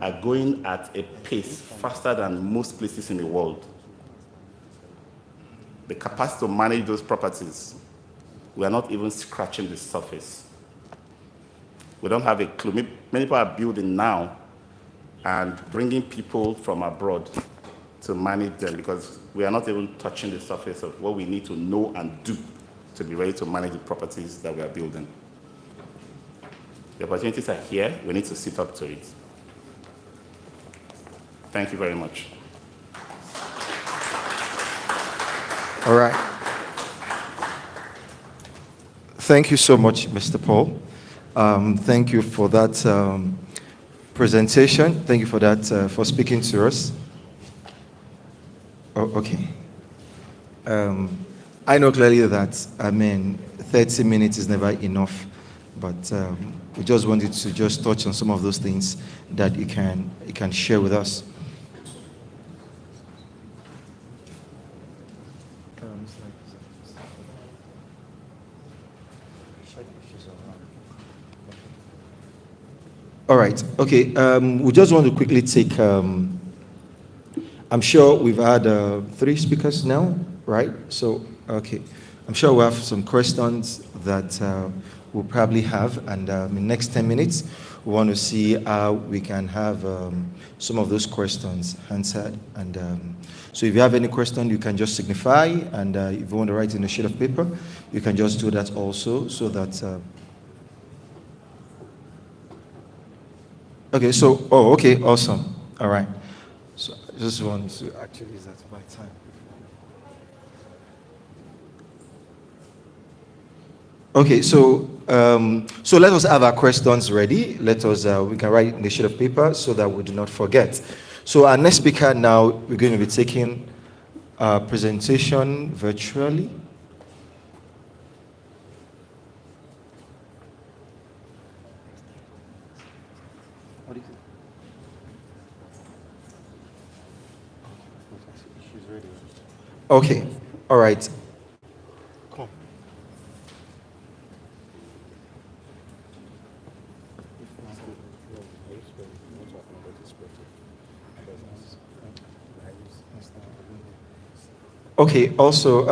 E: are going at a pace faster than most places in the world. The capacity to manage those properties, we are not even scratching the surface. We don't have a clue. Many people are building now and bringing people from abroad to manage them because we are not even touching the surface of what we need to know and do to be ready to manage the properties that we are building. The opportunities are here. We need to sit up to it. Thank you very much.
A: All right. Thank you so much, Mr. Paul. Thank you for that presentation. Thank you for that, for speaking to us. Oh, okay. I know clearly that, 30 minutes is never enough, but we just wanted to just touch on some of those things that you can share with us. All right. Okay. We just want to quickly take. I'm sure we've had 3 speakers now, right? So, okay. I'm sure we'll have some questions that we'll probably have, and in the next 10 minutes, we want to see how we can have some of those questions answered. And so, if you have any question, you can just signify, and if you want to write in a sheet of paper, you can just do that also, so that. Okay, so, okay, awesome. All right. So I just want to actually use that by time. Okay, so so let us have our questions ready. Let us we can write in the sheet of paper so that we do not forget. So our next speaker now, we're going to be taking a presentation virtually. Okay, all right. Come. Okay, also,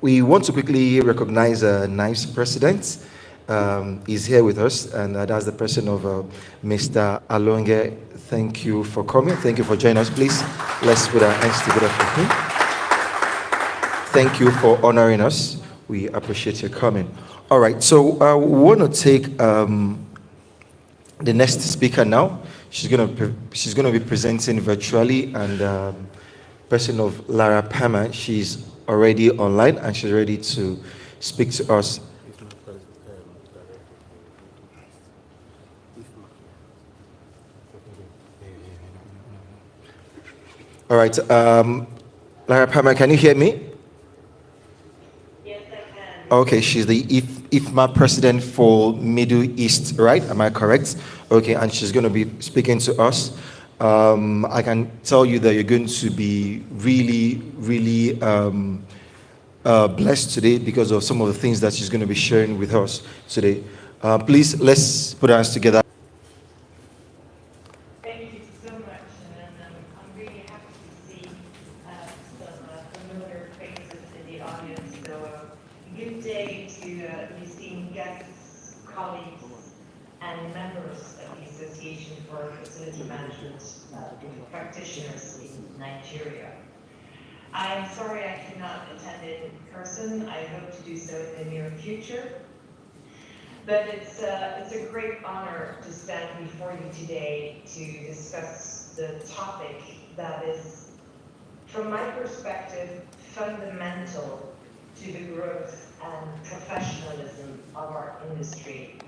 A: we want to quickly recognize a nice president. Is here with us, and that's the person of Mr. Alonge. Thank you for coming. Thank you for joining us. Please, let's put our hands together for him. Thank you for honoring us. We appreciate your coming. All right, so we want to take the next speaker now. She's gonna be presenting virtually, and person of Lara Pama. She's already online and she's ready to speak to us. All right, Lara Pama, can you hear me?
F: Yes, I can.
A: Okay, she's the IFMA president for Middle East, right? Am I correct? Okay, and she's going to be speaking to us. I can tell you that you're going to be really, really blessed today because of some of the things that she's going to be sharing with us today. Please, let's put our hands together.
F: Thank you so much, and I'm really happy to see some familiar faces in the audience. So, good day to esteemed guests, colleagues, and members of the Association for Facility Management Practitioners in Nigeria. I'm sorry I cannot attend in person. I hope to do so in the near future. But it's a great honor to stand before you today to discuss the topic that is, from my perspective, fundamental to the growth and professionalism of our industry,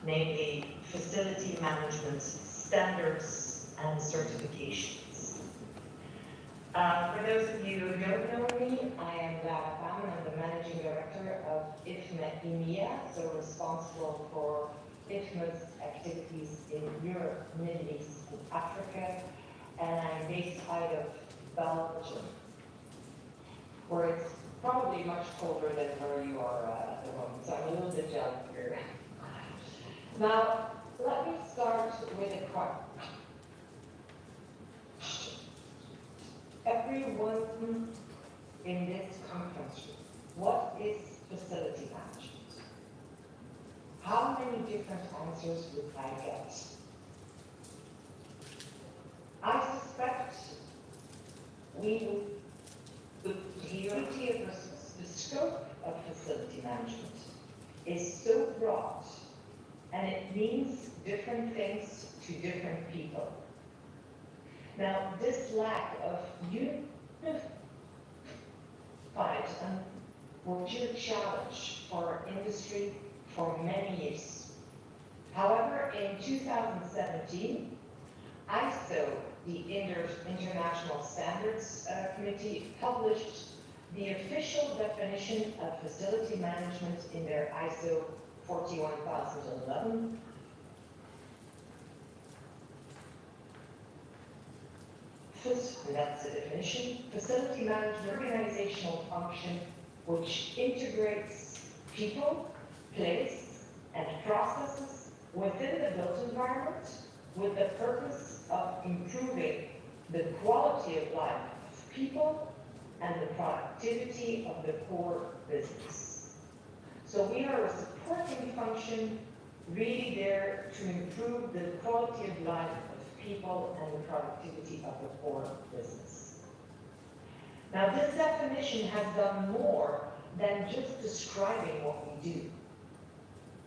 F: namely facility management standards and certifications. For those of you who don't know me, I am Lara Pam, and I'm the Managing Director of IFMA EMEA, so responsible for IFMA's activities in Europe, Middle East, and Africa, and I'm based out of Belgium, where it's probably much colder than where you are at the moment, so I'm a little bit jealous here. Now, let me start with a question. Everyone in this conference room, what is facility management? How many different answers would I get? I suspect the beauty of the scope of facility management is so broad, and it means different things to different people. Now, this lack of unified and will be a challenge for our industry for many years. However, in 2017, ISO, the International Standards Committee, published the official definition of facility management in their ISO 41011. That's the definition. Facility management, organizational function which integrates people, place, and processes within the built environment with the purpose of improving the quality of life of people and the productivity of the core business. So we are a supporting function really there to improve the quality of life of people and the productivity of the core business. Now, this definition has done more than just describing what we do.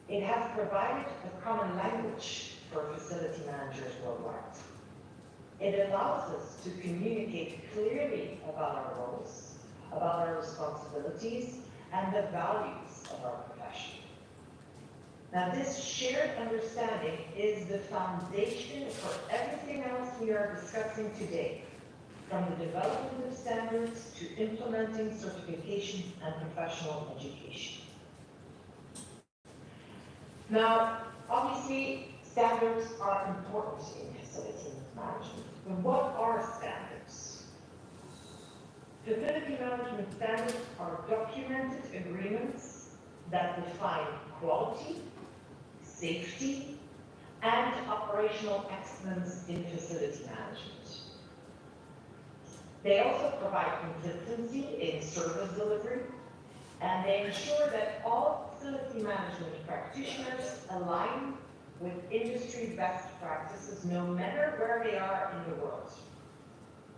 F: It has provided a common language for facility managers worldwide. It allows us to communicate clearly about our roles, about our responsibilities, and the values of our profession. Now, this shared understanding is the foundation for everything else we are discussing today, from the development of standards to implementing certification and professional education. Now, obviously, standards are important in facility management. But what are standards? Facility management standards are documented agreements that define quality, safety, and operational excellence in facility management. They also provide consistency in service delivery, and they ensure that all facility management practitioners align with industry best practices no matter where they are in the world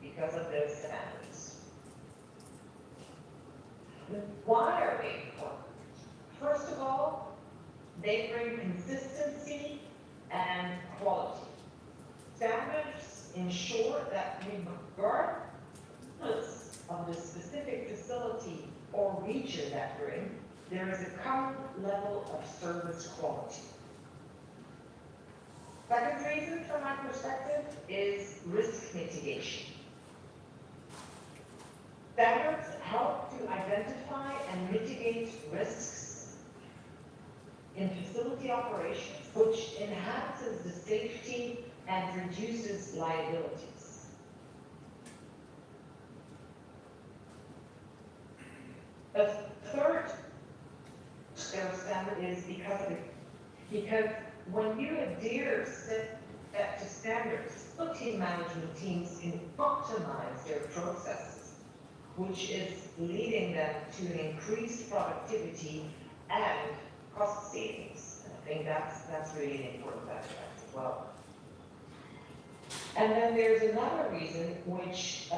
F: because of those standards. Why are they important? First of all, they bring consistency and quality. Standards ensure that regardless of the specific facility or region that we're in, there is a common level of service quality. Second reason from my perspective is risk mitigation. Standards help to identify and mitigate risks in facility operations, which enhances the safety and reduces liabilities. The third standard is because when you adhere to standards, facility management teams can optimize their processes, which is leading them to an increased productivity and cost savings. And I think that's really an important aspect as well. And then there's another reason which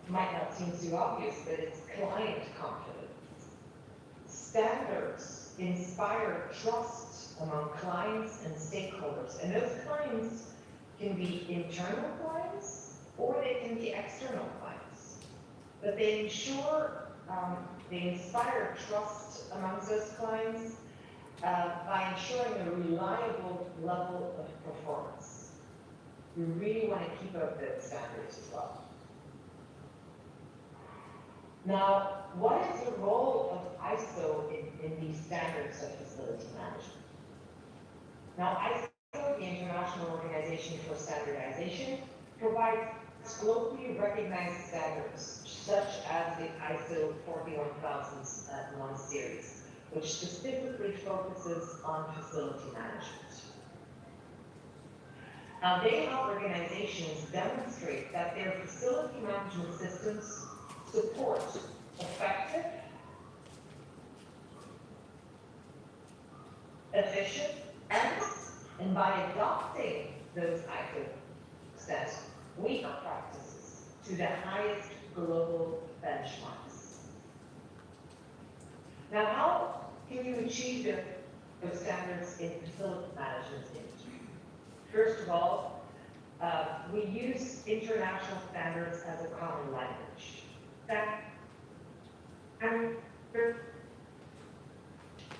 F: might not seem too obvious, but it's client confidence. Standards inspire trust among clients and stakeholders, and those clients can be internal clients or they can be external clients. But they inspire trust amongst those clients by ensuring a reliable level of performance. We really want to keep up the standards as well. Now, what is the role of ISO in these standards of facility management? Now, ISO, the International Organization for Standardization, provides globally recognized standards, such as the ISO 41001 series, which specifically focuses on facility management. Now, they help organizations demonstrate that their facility management systems support effective, efficient, and by adopting those ISO standards, we are practices to the highest global benchmarks. Now, how can you achieve those standards in facility management industry? First of all, we use international standards as a common language.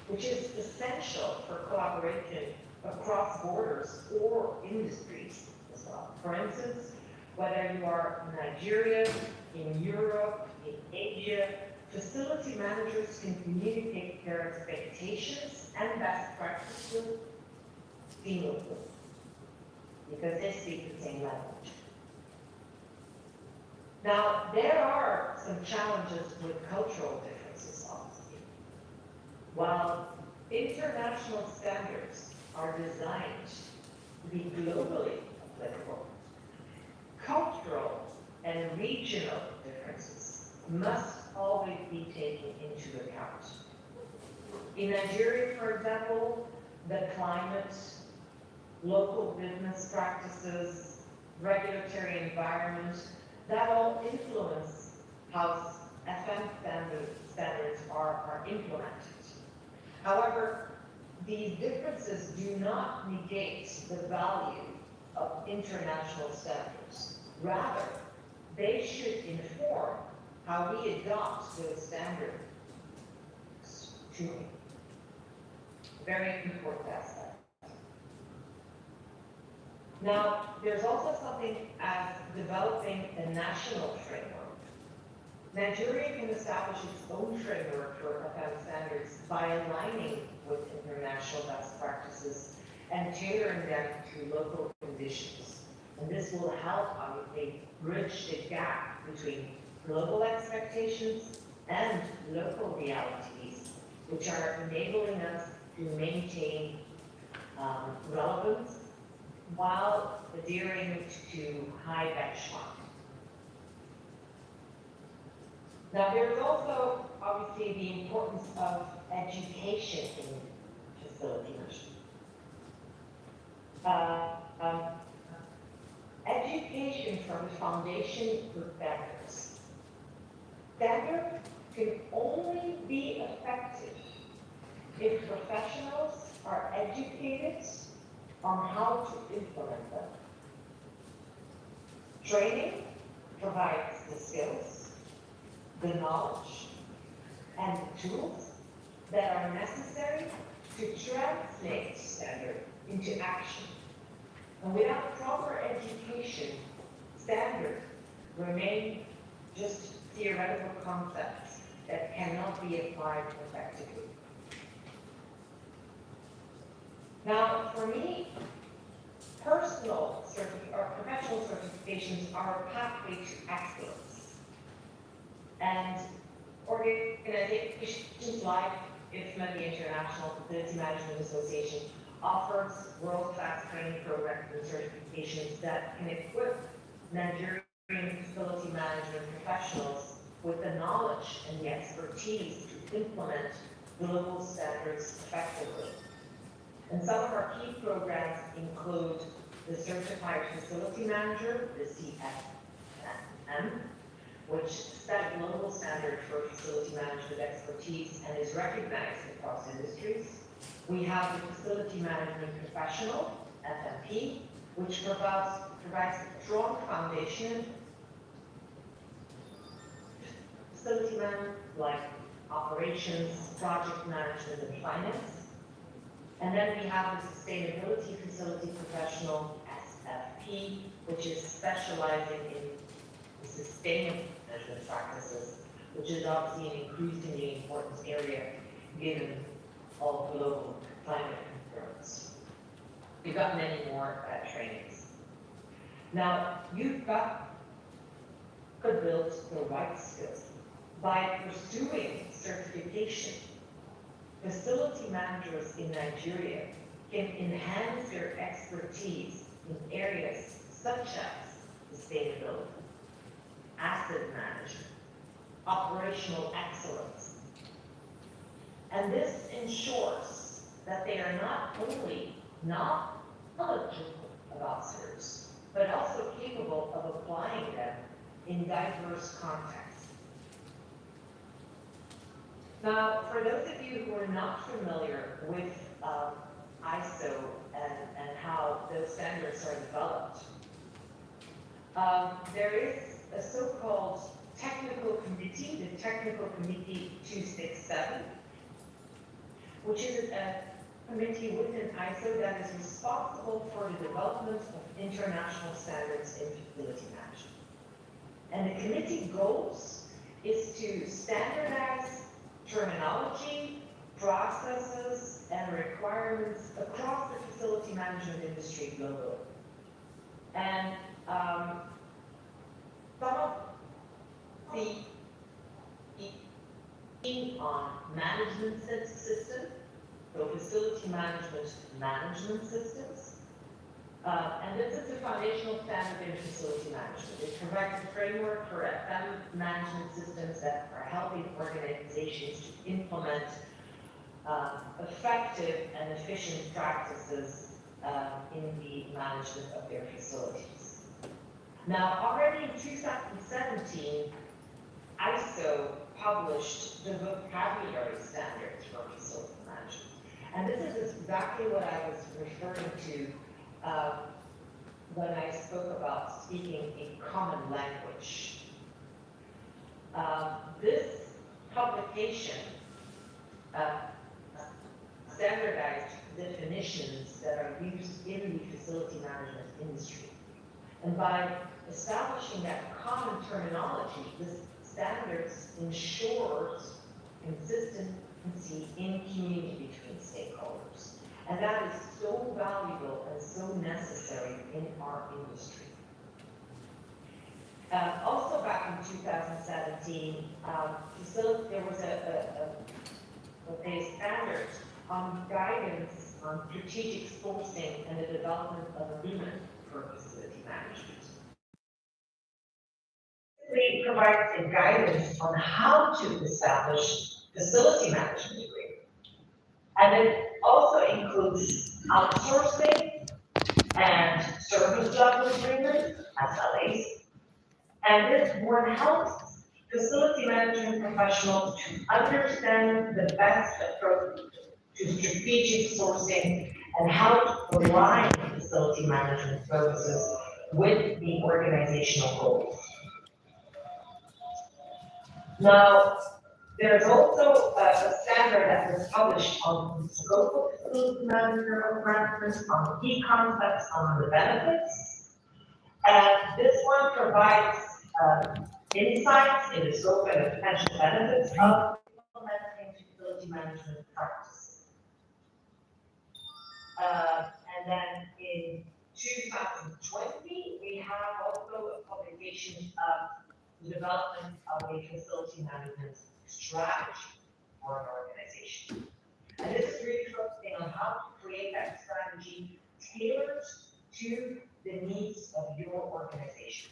F: Which is essential for collaboration across borders or industries as well. For instance, whether you are in Nigeria, in Europe, in Asia, facility managers can communicate their expectations and best practices seamlessly because they speak the same language. Now, there are some challenges with cultural differences, obviously. While international standards are designed to be globally applicable, cultural and regional differences must always be taken into account. In Nigeria, for example, the climate, local business practices, regulatory environment, that all influence how FM standards are implemented. However, these differences do not negate the value of international standards. Rather, they should inform how we adopt those standards too. Very important aspect. Now, there's also something as developing a national framework. Nigeria can establish its own framework for FM standards by aligning with international best practices and tailoring them to local conditions. And this will help, obviously, bridge the gap between global expectations and local realities, which are enabling us to maintain relevance while adhering to high benchmarks. Now, there's also, obviously, the importance of education in facility management. Education from the foundation for standards. Standards can only be effective if professionals are educated on how to implement them. Training provides the skills, the knowledge, and the tools that are necessary to translate standard into action. And without proper education, standards remain just theoretical concepts that cannot be applied effectively. Now, for me, personal or professional certifications are a pathway to excellence. And organizations like IFMA, the International Facility Management Association, offers world-class training programs and certifications that can equip Nigerian facility management professionals with the knowledge and the expertise to implement global standards effectively. And some of our key programs include the Certified Facility Manager, the CFM, which set a global standard for facility management expertise and is recognized across industries. We have the Facility Management Professional, FMP, which provides a strong foundation facility management like operations, project management, and finance. And then we have the Sustainability Facility Professional, SFP, which is specializing in sustainable management practices, which is obviously an increasingly important area given all global climate concerns. We've got many more trainings. Now, you've got could build the right skills. By pursuing certification, facility managers in Nigeria can enhance their expertise in areas such as sustainability, asset management, operational excellence. And this ensures that they are not only knowledgeable officers, but also capable of applying them in diverse contexts. Now, for those of you who are not familiar with ISO and how those standards are developed, there is a so-called technical committee, the Technical Committee 267, which is a committee within ISO that is responsible for the development of international standards in facility management. And the committee goals is to standardize terminology, processes, and requirements across the facility management industry globally. And some of the on management system, so facility management systems. And this is a foundational standard in facility management. It provides a framework for effective management systems that are helping organizations to implement effective and efficient practices in the management of their facilities. Now, already in 2017, ISO published the vocabulary standards for facility management. And this is exactly what I was referring to when I spoke about speaking a common language. This publication standardized definitions that are used in the facility management industry. And by establishing that common terminology, this standards ensures consistency in communication between stakeholders. And that is so valuable and so necessary in our industry. Also back in 2017, there was a standard on guidance on strategic sourcing and the development of agreement for facility management. It provides a guidance on how to establish facility management agreement. And it also includes outsourcing and service level agreements, SLAs. And this one helps facility management professionals to understand the best approach to strategic sourcing and help align facility management services with the organizational goals. Now, there's also a standard that was published on the scope of facility management, on key concepts, on the benefits. And this one provides insights in the scope and the potential benefits of implementing facility management practices. And then in 2020, we have also a publication of the development of a facility management strategy for an organization. And this is really focusing on how to create that strategy tailored to the needs of your organization.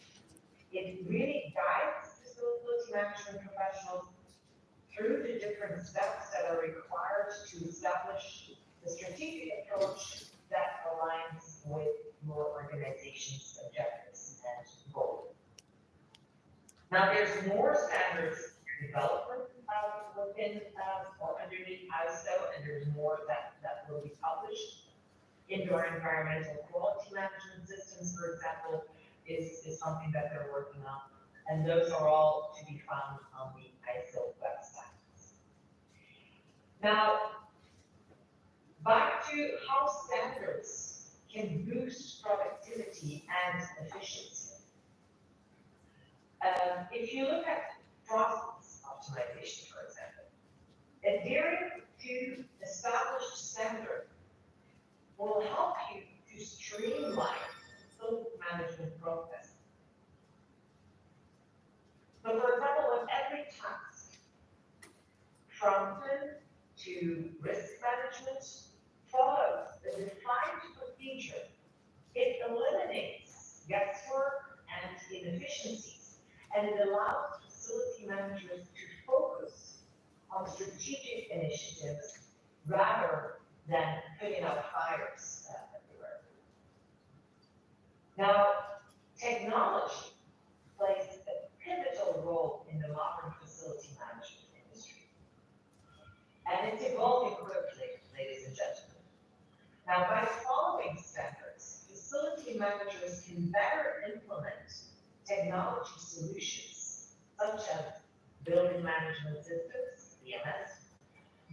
F: It really guides facility management professionals through the different steps that are required to establish the strategic approach that aligns with your organization's objectives and goals. Now, there's more standards development within or underneath ISO, and there's more that will be published. Indoor environmental quality management systems, for example, is something that they're working on, and those are all to be found on the ISO website. Now, back to how standards can boost productivity and efficiency. If you look at process optimization, for example, adhering to established standard will help you to streamline the management process. It eliminates guesswork and inefficiencies, and it allows facility managers to focus on strategic initiatives rather than putting out fires everywhere. Now, technology plays a pivotal role in the modern facility management industry. And it's evolving quickly, ladies and gentlemen. Now, by following standards, facility managers can better implement technology solutions, such as building management systems, BMS,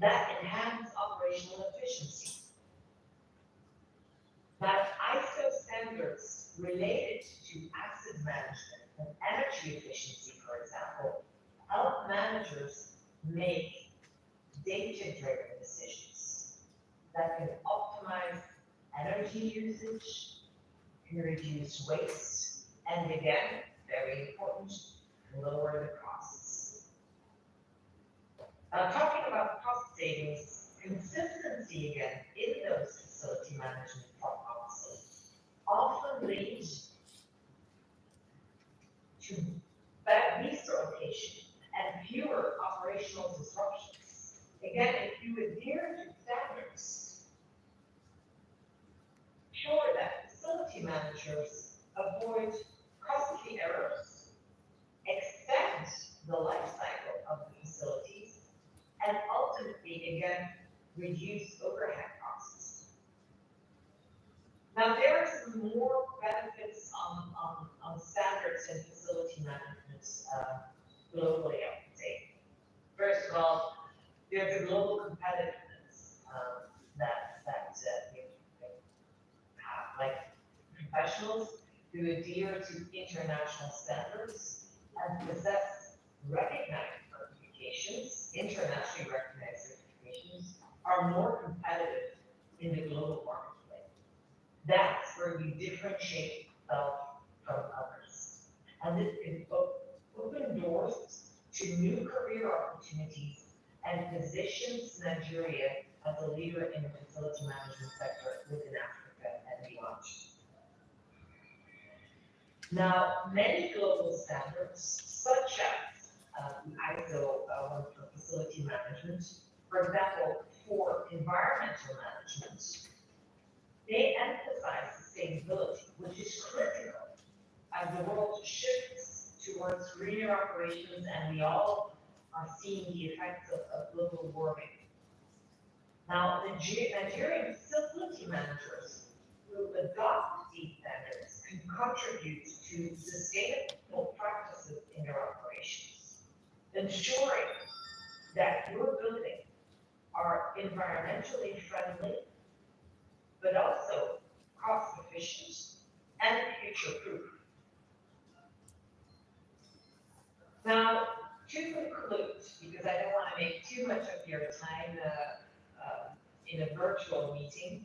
F: that enhance operational efficiency. Now, ISO standards related to asset management and energy efficiency, for example, help managers make data-driven decisions that can optimize energy usage, can reduce waste, and again, very important, lower the costs. Now, talking about cost savings, consistency again in those facility management proposals often leads to better resource allocation and fewer operational disruptions. Again, if you adhere to standards, ensure that facility managers avoid costly errors, extend the life cycle of the facilities, and ultimately, again, reduce overhead costs. Now, there are some more benefits on standards and facility management globally, I would say. First of all, there's a global competitiveness that we have, like professionals who adhere to international standards and possess recognized certifications, internationally recognized certifications, are more competitive in the global marketplace. That's where you differentiate yourself from others. And this can open doors to new career opportunities and positions Nigeria as a leader in the facility management sector within Africa and beyond. Now, many global standards, such as the ISO one for facility management, for example, for environmental management, they emphasize sustainability, which is critical as the world shifts towards greener operations, and we all are seeing the effects of global warming. Now, Nigerian facility managers who adopt these standards can contribute to sustainable practices in their operations, ensuring that your buildings are environmentally friendly, but also cost efficient and future proof. Now, to conclude, because I don't want to make too much of your time in a virtual meeting,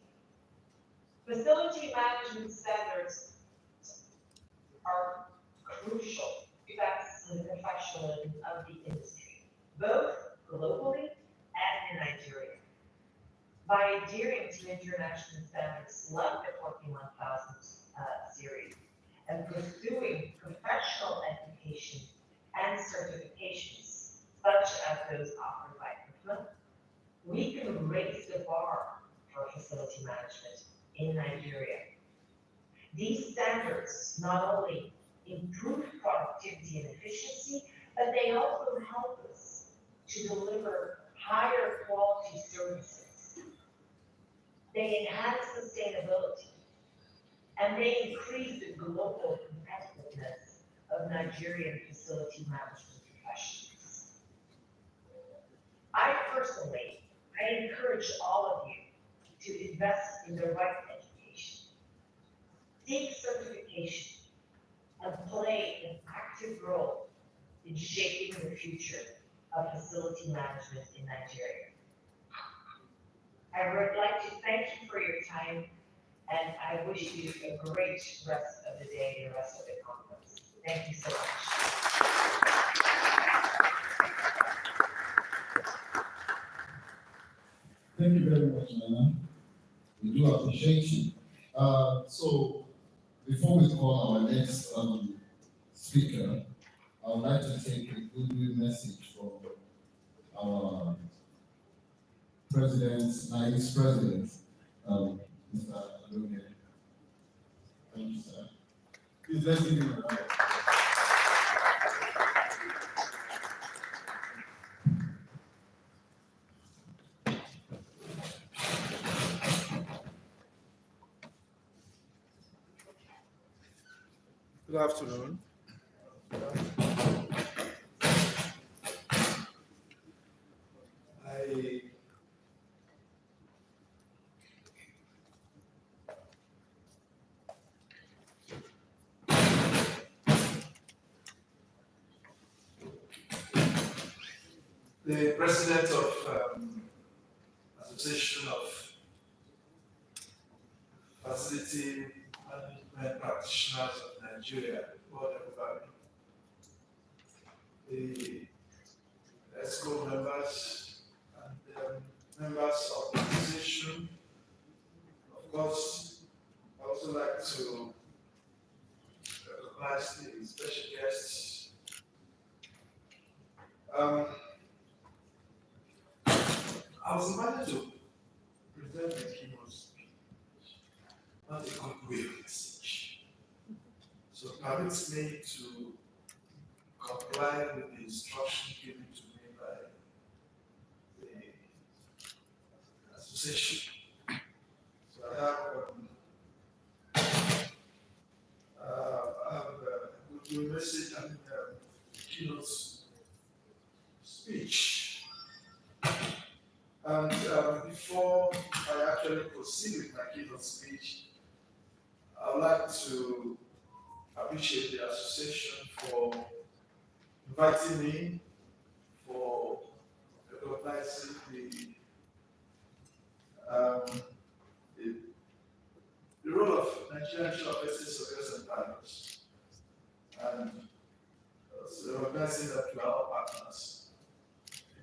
F: facility management standards are crucial to the professionalism of the industry, both globally and in Nigeria. By adhering to international standards like the 41000 series and pursuing professional education and certifications, such as those offered by IFMA, we can raise the bar for facility management in Nigeria. These standards not only improve productivity and efficiency, but they also help us to deliver higher quality services. They enhance sustainability, and they increase the global competitiveness of Nigerian facility management professionals. I encourage all of you to invest in the right education, seek certification, and play an active role in shaping the future of facility management in Nigeria. I would like to thank you for your time, and I wish you a great rest of the day and the rest of the conference. Thank you so much.
B: Thank you very much, Nana. We do appreciate you. So Before we call our next speaker, I would like to take a goodwill message from our president, Vice President, Mr. Adonia. Thank you, sir. Please let's give him a round.
G: Good afternoon. The president of Association of Facility Management Practitioners of Nigeria, Board of the ESCO members and members of the association. Of course, I also like to recognize the special guests. I was invited to present a keynote speech, not a goodwill message. So it permits me to comply with the instruction given to me by the association. So I have a goodwill message and keynote speech. And before I actually proceed with my keynote speech, I would like to appreciate the association for inviting me, for recognizing the role of Nigerian offices, surveyors, and partners, and recognizing that we are all partners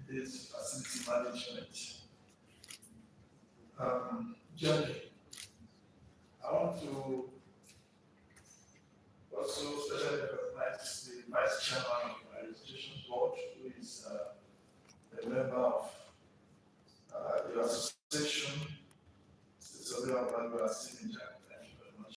G: in this facility management journey. I want to also specially recognize the Vice Chairman of my registration board, who is a member of the association, Surveyor of Value Assistant